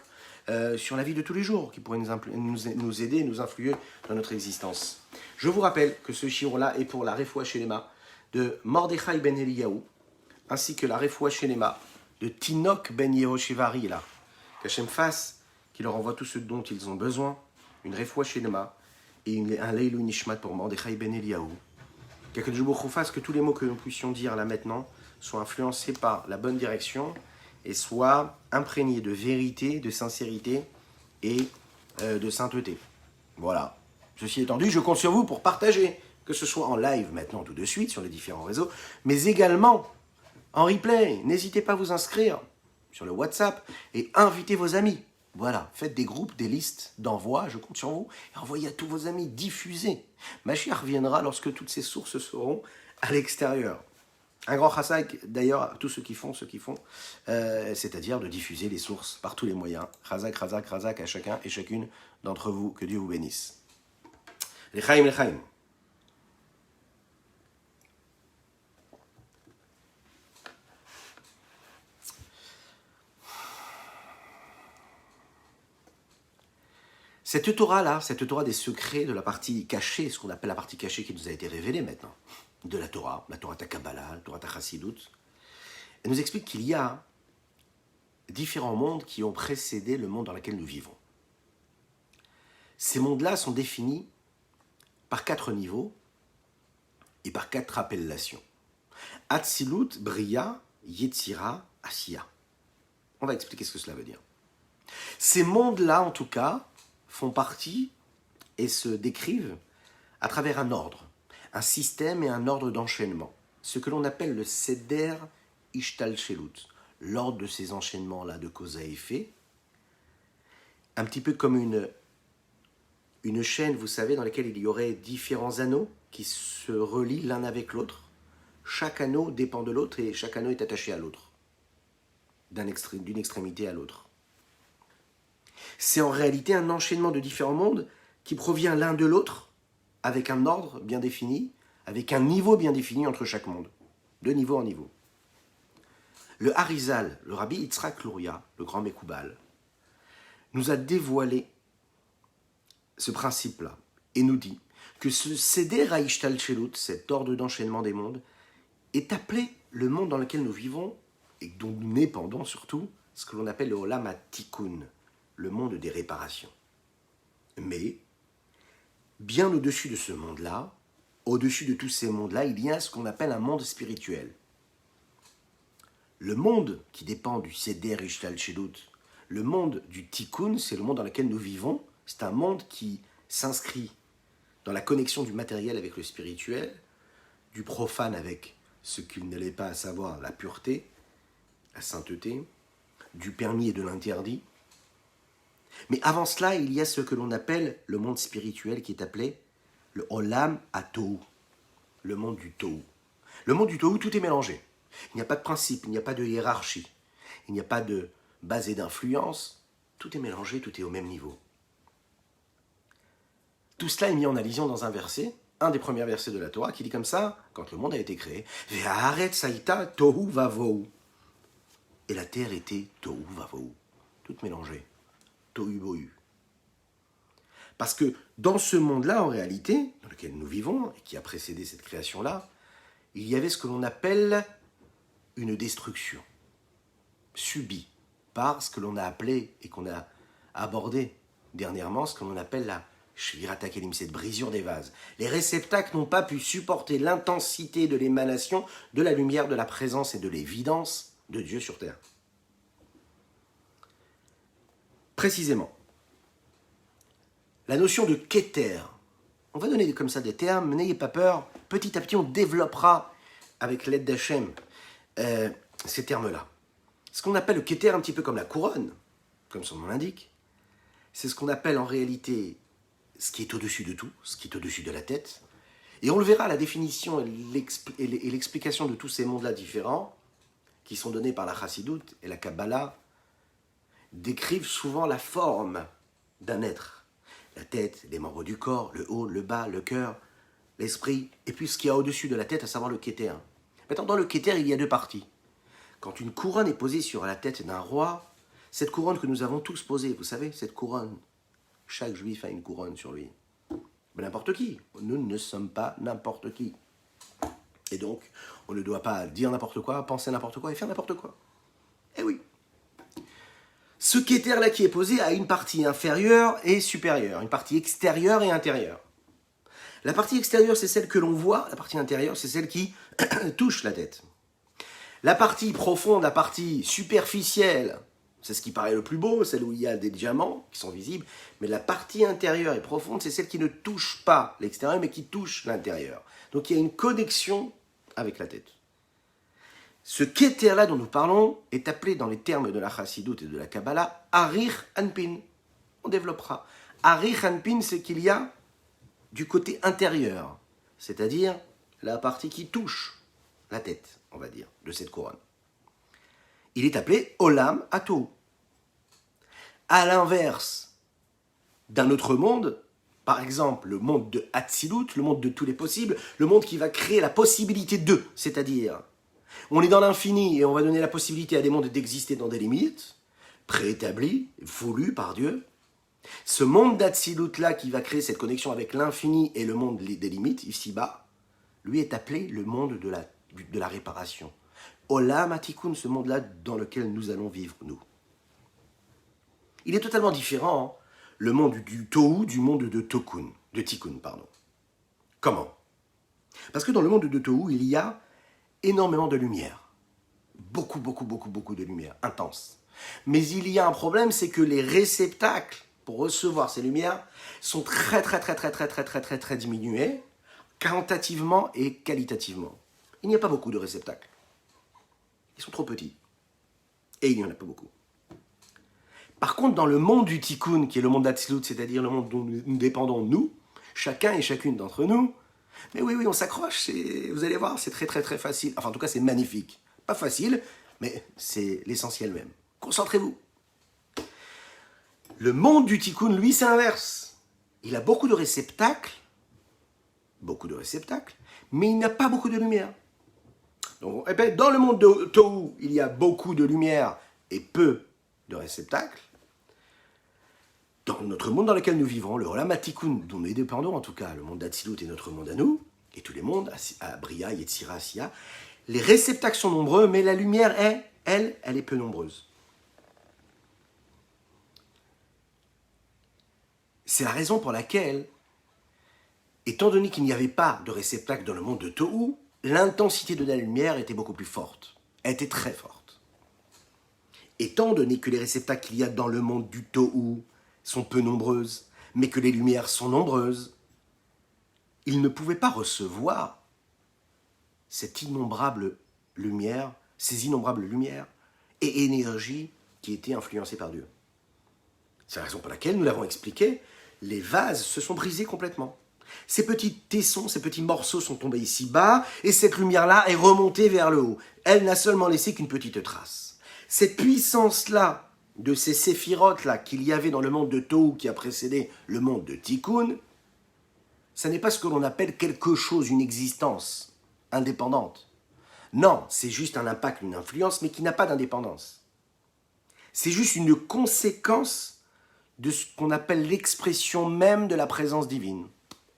sur la vie de tous les jours qui pourrait nous aider, nous influer dans notre existence. Je vous rappelle que ce shiur-là est pour la Refoua Shelema de Mordechai ben Eliyahu ainsi que la Refoua Shelema de Tinok ben Yehoshivari là. Qu'Hachem fasse qu'il leur envoie tout ce dont ils ont besoin, une Refoua Shelema et un Leilou Nishmat pour Mordechai ben Eliyahu. Qu'Akadosh Baruch Hu fasse que tous les mots que nous puissions dire là maintenant soient influencés par la bonne direction et soient imprégnés de vérité, de sincérité et de sainteté. Voilà. Ceci étant dit, je compte sur vous pour partager, que ce soit en live maintenant tout de suite sur les différents réseaux, mais également en replay. N'hésitez pas à vous inscrire sur le WhatsApp et invitez vos amis. Voilà, faites des groupes, des listes d'envoi, je compte sur vous, et envoyez à tous vos amis, diffusez. Mashiach reviendra lorsque toutes ces sources seront à l'extérieur. Un grand chazak d'ailleurs à tous ceux qui font, c'est-à-dire de diffuser les sources par tous les moyens. Chazak à chacun et chacune d'entre vous, que Dieu vous bénisse. L'chaim, l'chaim. Cette Torah-là, cette Torah des secrets de la partie cachée, ce qu'on appelle la partie cachée qui nous a été révélée maintenant, de la Torah ta Kabbalah, la Torah ta Chassidut, elle nous explique qu'il y a différents mondes qui ont précédé le monde dans lequel nous vivons. Ces mondes-là sont définis par 4 niveaux et par 4 appellations. Atzilut, Bria, Yetzira, Asiya. On va expliquer ce que cela veut dire. Ces mondes-là, en tout cas, font partie et se décrivent à travers un ordre, un système et un ordre d'enchaînement. Ce que l'on appelle le Seder Ishtalshelut, l'ordre de ces enchaînements-là de cause à effet, un petit peu comme une chaîne, vous savez, dans laquelle il y aurait différents anneaux qui se relient l'un avec l'autre. Chaque anneau dépend de l'autre et chaque anneau est attaché à l'autre, d'une extrémité à l'autre. C'est en réalité un enchaînement de différents mondes qui provient l'un de l'autre, avec un ordre bien défini, avec un niveau bien défini entre chaque monde, de niveau en niveau. Le Harizal, le Rabbi Yitzhak Luria, le grand Mekoubal, nous a dévoilé ce principe-là et nous dit que ce Seder HaIshtalshelut, cet ordre d'enchaînement des mondes, est appelé le monde dans lequel nous vivons et dont nous dépendons surtout, ce que l'on appelle le Olam HaTikkun, le monde des réparations. Mais, bien au-dessus de ce monde-là, au-dessus de tous ces mondes-là, il y a ce qu'on appelle un monde spirituel. Le monde qui dépend du Seder Ishtalshelut, le monde du Tikkun, c'est le monde dans lequel nous vivons. C'est un monde qui s'inscrit dans la connexion du matériel avec le spirituel, du profane avec ce qu'il ne l'est pas, à savoir la pureté, la sainteté, du permis et de l'interdit. Mais avant cela, il y a ce que l'on appelle le monde spirituel qui est appelé le Olam HaTohu, le monde du Tohu. Le monde du Tohu, tout est mélangé. Il n'y a pas de principe, il n'y a pas de hiérarchie, il n'y a pas de base et d'influence. Tout est mélangé, tout est au même niveau. Tout cela est mis en allusion dans un verset, un des premiers versets de la Torah, qui dit comme ça, quand le monde a été créé, « Ve'haaretz haïta tohu vavohu » et la terre était tohu vavohu, toute mélangée, tohu bohu. Parce que dans ce monde-là, en réalité, dans lequel nous vivons, et qui a précédé cette création-là, il y avait ce que l'on appelle une destruction subie par ce que l'on a appelé et qu'on a abordé dernièrement, ce que l'on appelle la Shvirat HaKelim, cette brisure des vases. Les réceptacles n'ont pas pu supporter l'intensité de l'émanation de la lumière, de la présence et de l'évidence de Dieu sur terre. Précisément, la notion de Keter, on va donner comme ça des termes, n'ayez pas peur, petit à petit on développera avec l'aide d'Hachem ces termes-là. Ce qu'on appelle le Keter, un petit peu comme la couronne, comme son nom l'indique, c'est ce qu'on appelle en réalité ce qui est au-dessus de tout, ce qui est au-dessus de la tête. Et on le verra, la définition et l'explication de tous ces mondes-là différents, qui sont donnés par la Chassidoute et la Kabbalah, décrivent souvent la forme d'un être. La tête, les membres du corps, le haut, le bas, le cœur, l'esprit, et puis ce qu'il y a au-dessus de la tête, à savoir le Keter. Maintenant, dans le Keter, il y a 2 parties. Quand une couronne est posée sur la tête d'un roi, cette couronne que nous avons tous posée, vous savez, cette couronne, chaque juif a une couronne sur lui. Mais n'importe qui. Nous ne sommes pas n'importe qui. Et donc, on ne doit pas dire n'importe quoi, penser n'importe quoi et faire n'importe quoi. Eh oui. Ce Keter-là qui est posé a une partie inférieure et supérieure, une partie extérieure et intérieure. La partie extérieure, c'est celle que l'on voit, la partie intérieure, c'est celle qui touche la tête. La partie profonde, la partie superficielle, c'est ce qui paraît le plus beau, celle où il y a des diamants qui sont visibles, mais la partie intérieure et profonde, c'est celle qui ne touche pas l'extérieur, mais qui touche l'intérieur. Donc il y a une connexion avec la tête. Ce Keter-là dont nous parlons est appelé dans les termes de la Chassidoute et de la Kabbalah, Arich Anpin. On développera. Arich Anpin, c'est qu'il y a du côté intérieur, c'est-à-dire la partie qui touche la tête, on va dire, de cette couronne. Il est appelé Olam HaTohu. À l'inverse d'un autre monde, par exemple le monde de Hatzilut, le monde de tous les possibles, le monde qui va créer la possibilité de, c'est-à-dire on est dans l'infini et on va donner la possibilité à des mondes d'exister dans des limites, préétablies, voulues par Dieu. Ce monde d'Hatzilut-là qui va créer cette connexion avec l'infini et le monde des limites, ici-bas, lui est appelé le monde de la réparation. Olam HaTikkun, ce monde-là dans lequel nous allons vivre, nous. Il est totalement différent, le monde du Tohu, du monde de Tikkun, pardon. Comment? Parce que dans le monde de Tohu, il y a énormément de lumière. Beaucoup de lumière, intense. Mais il y a un problème, c'est que les réceptacles pour recevoir ces lumières sont très diminués, quantitativement et qualitativement. Il n'y a pas beaucoup de réceptacles. Ils sont trop petits. Et il n'y en a pas beaucoup. Par contre, dans le monde du Tikkun, qui est le monde d'Atsilut, c'est-à-dire le monde dont nous dépendons, nous, chacun et chacune d'entre nous, mais oui, on s'accroche, vous allez voir, c'est très facile. Enfin, en tout cas, c'est magnifique. Pas facile, mais c'est l'essentiel même. Concentrez-vous. Le monde du Tikkun, lui, c'est l'inverse. Il a beaucoup de réceptacles, mais il n'a pas beaucoup de lumière. Donc, dans le monde de Tohu, il y a beaucoup de lumière et peu de réceptacles. Dans notre monde dans lequel nous vivons, le Olam HaTikkun, dont nous dépendons en tout cas, le monde d'Atsilut est notre monde à nous, et tous les mondes, à Bria, Yetzira, Asiya, les réceptacles sont nombreux, mais la lumière, elle est peu nombreuse. C'est la raison pour laquelle, étant donné qu'il n'y avait pas de réceptacle dans le monde de Tohu, l'intensité de la lumière était beaucoup plus forte. Elle était très forte. Étant donné que les réceptacles qu'il y a dans le monde du Tohu sont peu nombreuses, mais que les lumières sont nombreuses, ils ne pouvaient pas recevoir cette innombrable lumière, ces innombrables lumières et énergies qui étaient influencées par Dieu. C'est la raison pour laquelle, nous l'avons expliqué, les vases se sont brisés complètement. Ces petits tessons, ces petits morceaux sont tombés ici bas, et cette lumière-là est remontée vers le haut. Elle n'a seulement laissé qu'une petite trace. Cette puissance-là, de ces séphirotes-là qu'il y avait dans le monde de Tohu qui a précédé le monde de Tikkun, ça n'est pas ce que l'on appelle quelque chose, une existence indépendante. Non, c'est juste un impact, une influence, mais qui n'a pas d'indépendance. C'est juste une conséquence de ce qu'on appelle l'expression même de la présence divine.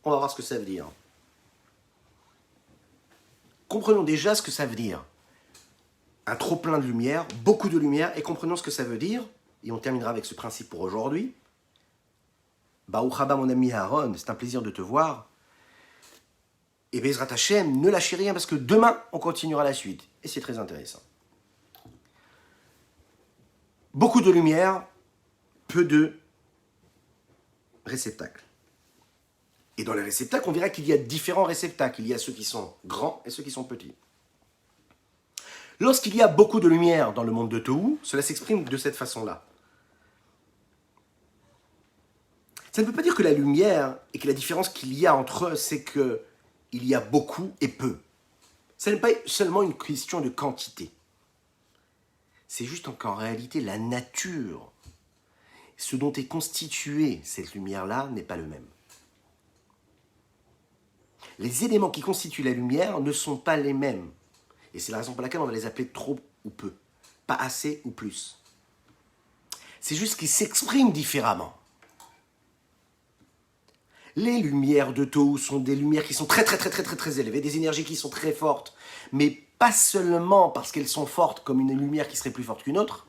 On va voir ce que ça veut dire. Comprenons déjà ce que ça veut dire. Un trop-plein de lumière, beaucoup de lumière, et comprenons ce que ça veut dire, et on terminera avec ce principe pour aujourd'hui. Baruch haba mon ami Aaron, c'est un plaisir de te voir. Et Bezrat Hashem, ne lâchez rien, parce que demain, on continuera la suite. Et c'est très intéressant. Beaucoup de lumière, peu de réceptacles. Et dans les réceptacles, on verra qu'il y a différents réceptacles. Il y a ceux qui sont grands et ceux qui sont petits. Lorsqu'il y a beaucoup de lumière dans le monde de Tohu, cela s'exprime de cette façon-là. Ça ne veut pas dire que la lumière et que la différence qu'il y a entre eux, c'est qu'il y a beaucoup et peu. Ce n'est pas seulement une question de quantité. C'est juste qu'en réalité, la nature, ce dont est constituée cette lumière-là, n'est pas le même. Les éléments qui constituent la lumière ne sont pas les mêmes. Et c'est la raison pour laquelle on va les appeler trop ou peu. Pas assez ou plus. C'est juste qu'ils s'expriment différemment. Les lumières de Tohu sont des lumières qui sont très élevées, des énergies qui sont très fortes, mais pas seulement parce qu'elles sont fortes comme une lumière qui serait plus forte qu'une autre,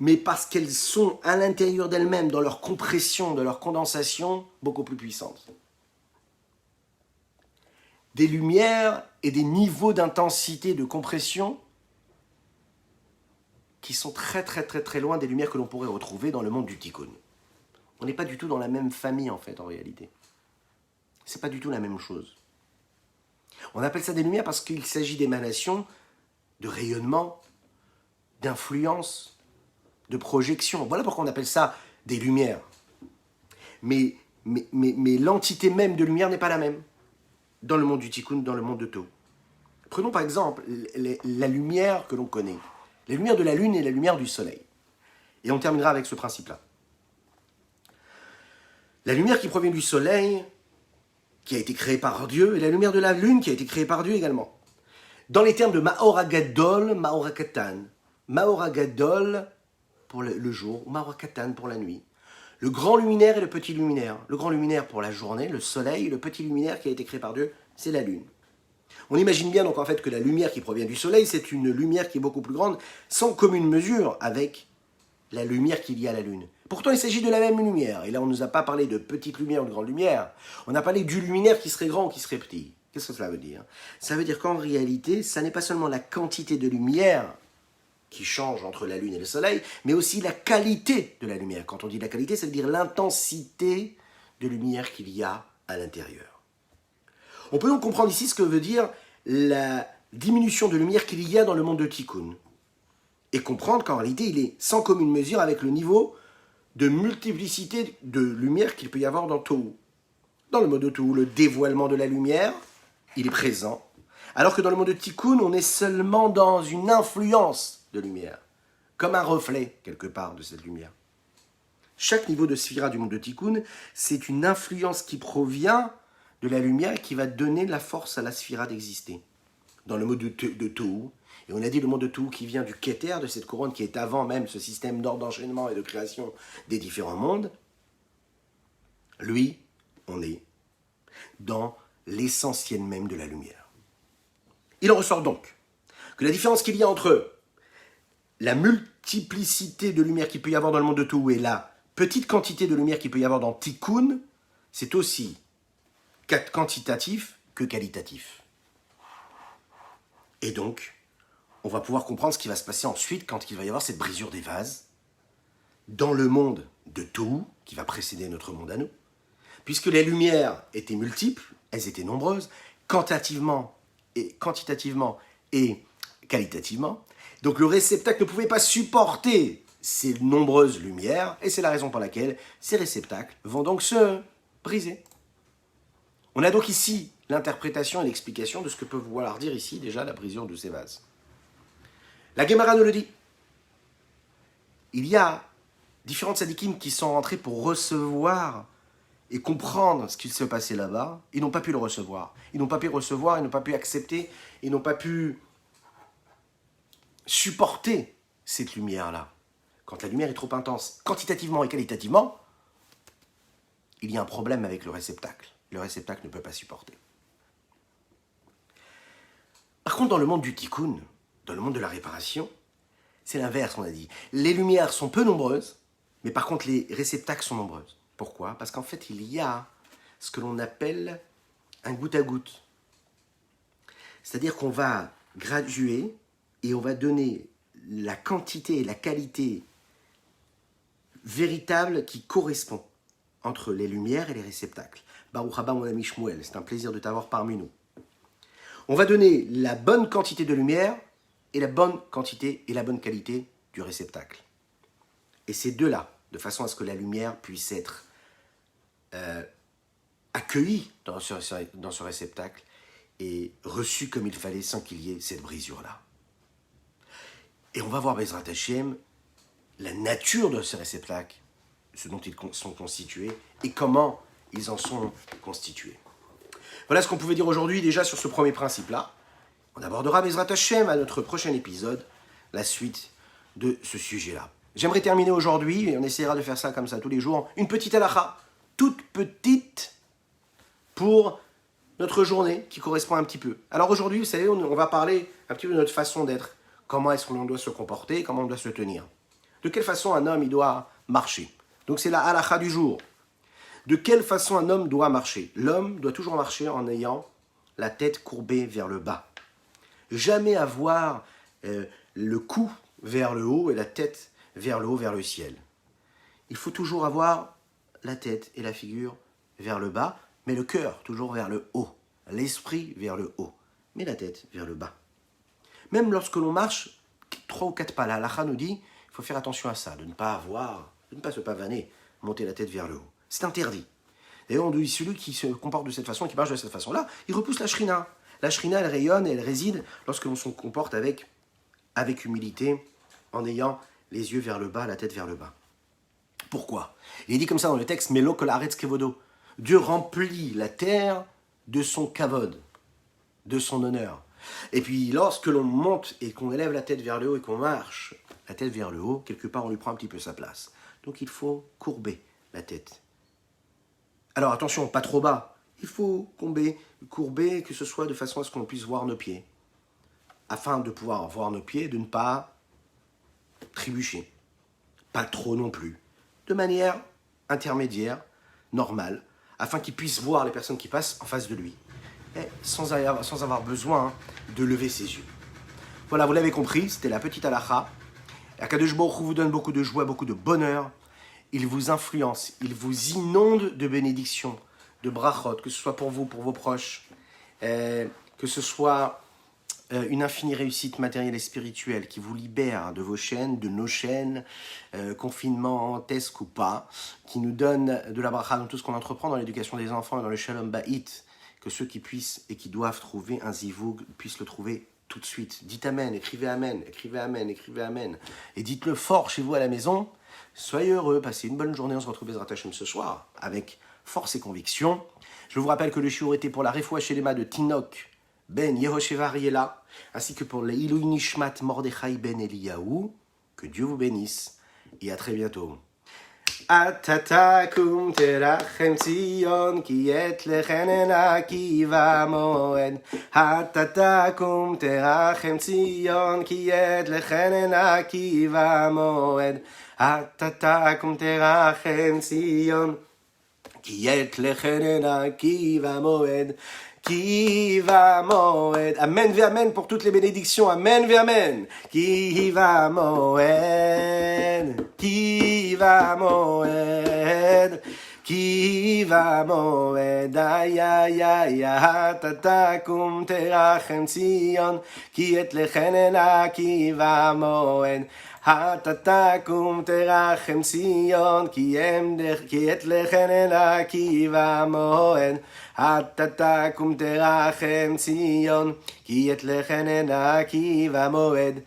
mais parce qu'elles sont à l'intérieur d'elles-mêmes, dans leur compression, dans leur condensation, beaucoup plus puissantes. Des lumières et des niveaux d'intensité, de compression qui sont très loin des lumières que l'on pourrait retrouver dans le monde du Tikkun. On n'est pas du tout dans la même famille en fait, en réalité. C'est pas du tout la même chose. On appelle ça des lumières parce qu'il s'agit d'émanations, de rayonnement, d'influence, de projection. Voilà pourquoi on appelle ça des lumières. Mais l'entité même de lumière n'est pas la même dans le monde du Tikkun, dans le monde de Tohu. Prenons par exemple la lumière que l'on connaît, la lumière de la lune et la lumière du soleil. Et on terminera avec ce principe-là. La lumière qui provient du soleil, qui a été créée par Dieu, et la lumière de la lune qui a été créée par Dieu également. Dans les termes de Maor HaGadol, Maor HaKatan. Maor HaGadol pour le jour, ou Maor HaKatan pour la nuit. Le grand luminaire et le petit luminaire. Le grand luminaire pour la journée, le soleil, et le petit luminaire qui a été créé par Dieu, c'est la lune. On imagine bien donc en fait que la lumière qui provient du soleil, c'est une lumière qui est beaucoup plus grande, sans commune mesure avec la lumière qu'il y a à la Lune. Pourtant, il s'agit de la même lumière. Et là, on ne nous a pas parlé de petite lumière ou de grande lumière. On a parlé du luminaire qui serait grand ou qui serait petit. Qu'est-ce que cela veut dire? Ça veut dire qu'en réalité, ça n'est pas seulement la quantité de lumière qui change entre la Lune et le Soleil, mais aussi la qualité de la lumière. Quand on dit la qualité, ça veut dire l'intensité de lumière qu'il y a à l'intérieur. On peut donc comprendre ici ce que veut dire la diminution de lumière qu'il y a dans le monde de Tikkun. Et comprendre qu'en réalité, il est sans commune mesure avec le niveau de multiplicité de lumière qu'il peut y avoir dans Tohu. Dans le monde de Tohu, le dévoilement de la lumière, il est présent. Alors que dans le monde de Tikkun, on est seulement dans une influence de lumière, comme un reflet, quelque part, de cette lumière. Chaque niveau de sphira du monde de Tikkun, c'est une influence qui provient de la lumière et qui va donner la force à la sphira d'exister. Dans le monde de Tohu, et on a dit le monde de Tohu qui vient du Keter, de cette couronne qui est avant même ce système d'ordre d'enchaînement et de création des différents mondes, lui, on est dans l'essentiel même de la lumière. Il en ressort donc que la différence qu'il y a entre la multiplicité de lumière qu'il peut y avoir dans le monde de Tohu et la petite quantité de lumière qu'il peut y avoir dans Tikkun, c'est aussi quantitatif que qualitatif. Et donc, on va pouvoir comprendre ce qui va se passer ensuite quand il va y avoir cette brisure des vases dans le monde de Tohu, qui va précéder notre monde à nous, puisque les lumières étaient multiples, elles étaient nombreuses, quantitativement et qualitativement. Donc le réceptacle ne pouvait pas supporter ces nombreuses lumières, et c'est la raison pour laquelle ces réceptacles vont donc se briser. On a donc ici l'interprétation et l'explication de ce que peut vouloir dire ici déjà la brisure de ces vases. La Gemara nous le dit. Il y a différentes sadikim qui sont rentrés pour recevoir et comprendre ce qui se passait là-bas. Ils n'ont pas pu le recevoir. Ils n'ont pas pu recevoir, ils n'ont pas pu accepter, ils n'ont pas pu supporter cette lumière-là. Quand la lumière est trop intense, quantitativement et qualitativement, il y a un problème avec le réceptacle. Le réceptacle ne peut pas supporter. Par contre, dans le monde du tikkun, dans le monde de la réparation, c'est l'inverse, on a dit. Les lumières sont peu nombreuses, mais par contre, les réceptacles sont nombreuses. Pourquoi? Parce qu'en fait, il y a ce que l'on appelle un goutte à goutte. C'est-à-dire qu'on va graduer et on va donner la quantité et la qualité véritable qui correspond entre les lumières et les réceptacles. Baruch haba mon ami Shmuel, c'est un plaisir de t'avoir parmi nous. On va donner la bonne quantité de lumière et la bonne quantité et la bonne qualité du réceptacle. Et ces deux-là, de façon à ce que la lumière puisse être accueillie dans ce réceptacle et reçue comme il fallait sans qu'il y ait cette brisure-là. Et on va voir Bezrat Hashem, la nature de ces réceptacles, ce dont ils sont constitués et comment ils en sont constitués. Voilà ce qu'on pouvait dire aujourd'hui déjà sur ce premier principe-là. On abordera Bezrat Hashem à notre prochain épisode, la suite de ce sujet-là. J'aimerais terminer aujourd'hui, et on essaiera de faire ça comme ça tous les jours, une petite halakha, toute petite, pour notre journée, qui correspond un petit peu. Alors aujourd'hui, vous savez, on va parler un petit peu de notre façon d'être. Comment est-ce qu'on doit se comporter, comment on doit se tenir. De quelle façon un homme il doit marcher. Donc c'est la halakha du jour. De quelle façon un homme doit marcher? L'homme doit toujours marcher en ayant la tête courbée vers le bas. Jamais avoir le cou vers le haut et la tête vers le haut, vers le ciel. Il faut toujours avoir la tête et la figure vers le bas, mais le cœur toujours vers le haut, l'esprit vers le haut, mais la tête vers le bas. Même lorsque l'on marche 3 ou 4 pas, la halakha nous dit, il faut faire attention à ça, de ne pas se pavaner, monter la tête vers le haut. C'est interdit. D'ailleurs, on dit celui qui se comporte de cette façon, qui marche de cette façon-là, il repousse la shrina. La shrina, elle rayonne et elle réside lorsque l'on se comporte avec humilité, en ayant les yeux vers le bas, la tête vers le bas. Pourquoi? Il est dit comme ça dans le texte, Melo kol haaretz kevodo. Dieu remplit la terre de son kavod, de son honneur. Et puis lorsque l'on monte et qu'on élève la tête vers le haut et qu'on marche la tête vers le haut, quelque part on lui prend un petit peu sa place. Donc il faut courber la tête. Alors attention, pas trop bas. Il faut courber, que ce soit de façon à ce qu'on puisse voir nos pieds. Afin de pouvoir voir nos pieds, de ne pas trébucher. pas trop non plus, de manière intermédiaire, normale, afin qu'il puisse voir les personnes qui passent en face de lui, et sans avoir besoin de lever ses yeux. Voilà, vous l'avez compris, c'était la petite halakha. Akadosh Baruch Hu vous donne beaucoup de joie, beaucoup de bonheur. Il vous influence, il vous inonde de bénédictions, de brachot, que ce soit pour vous, pour vos proches, que ce soit une infinie réussite matérielle et spirituelle qui vous libère de vos chaînes, de nos chaînes, confinementesques ou pas, qui nous donne de la bracha dans tout ce qu'on entreprend dans l'éducation des enfants et dans le shalom ba'it, que ceux qui puissent et qui doivent trouver un zivoug puissent le trouver tout de suite. Dites Amen, écrivez Amen, écrivez Amen, écrivez Amen. Et dites-le fort chez vous à la maison. Soyez heureux, passez une bonne journée. On se retrouve Bezrat Hashem ce soir avec force et conviction. Je vous rappelle que le shiur était pour la Refoua Shelema de Tinok Ben Yehosheva Ariela, ainsi que pour l'Ilui Nishmat Mordechai Ben Eliyahu. Que Dieu vous bénisse et à très bientôt. Atatakum terachem Tzion ki et lechenena kiva moed. Atatakum terachem Tzion ki et lechenena kiva moed. Atatakum terachem Tzion ki et lechenena kiva moed. Kiva moed. Amen ve amen pour toutes les bénédictions. Amen ve amen. Kiva moed. Kiva moed. Kiva moed. Ay ay ay ay. Tatakum terachem Tzion ki et lechenena kiva moed. Hatatakum terachem Tzion ki et lechenena kiva moed. Hatatakum terachem Tzion ki et lechenena kiva moed.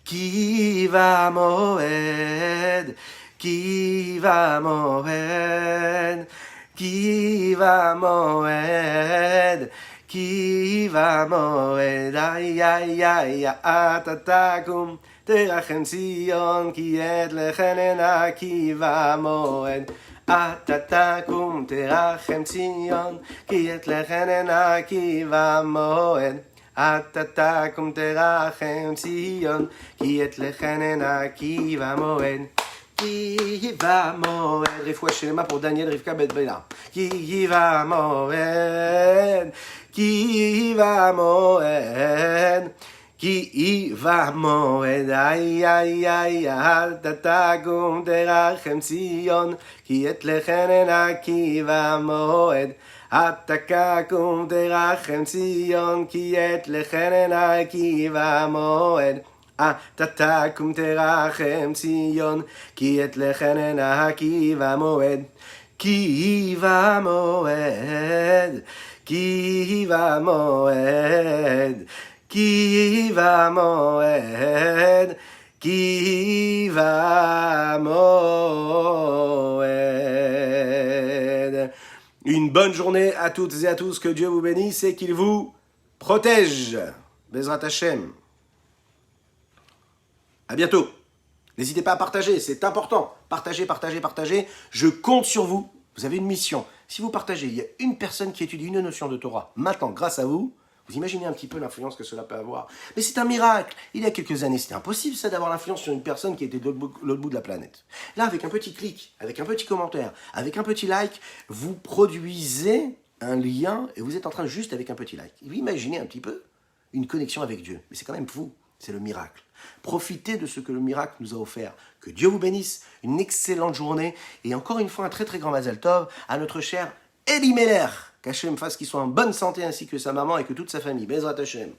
Kiva moed. Kiva moed. Kiva moed. Kiva moed. Ay ay ay ay. Hatatakum terachem Tzion ki et lechenena kiva moed. Atatakum terachem Tzion ki et lechenena kiva moed. Atatakum terachem Tzion ki et lechenena kiva moed. Kiva moed. Refoua Shelema pour Daniel Rivka Bet Bela. Kiva moed. Kiva moed. Kiva moed. Ay ay ay ay. Tatakum terachem Tzion ki et lechenena kiva moed. Atatakum terachem Tzion ki et lechenena kiva moed. Atatakum terachem Tzion ki et lechenena kiva moed. Kiva moed. Kiva moed. Kiva moed. Kiva moed. Une bonne journée à toutes et à tous, que Dieu vous bénisse et qu'il vous protège. Bezrat Hashem. À bientôt. N'hésitez pas à partager, c'est important. Partagez, partagez, partagez. Je compte sur vous. Vous avez une mission. Si vous partagez, il y a une personne qui étudie une notion de Torah. Maintenant, grâce à vous, vous imaginez un petit peu l'influence que cela peut avoir. Mais c'est un miracle. Il y a quelques années, c'était impossible ça d'avoir l'influence sur une personne qui était de l'autre bout de la planète. Là, avec un petit clic, avec un petit commentaire, avec un petit like, vous produisez un lien et vous êtes en train juste avec un petit like. Vous imaginez un petit peu une connexion avec Dieu. Mais c'est quand même vous. C'est le miracle. Profitez de ce que le miracle nous a offert. Que Dieu vous bénisse. Une excellente journée. Et encore une fois, un très très grand Mazal Tov à notre cher Eli Meller. Qu'Hachem fasse qu'il soit en bonne santé ainsi que sa maman et que toute sa famille. Bezrat Hashem.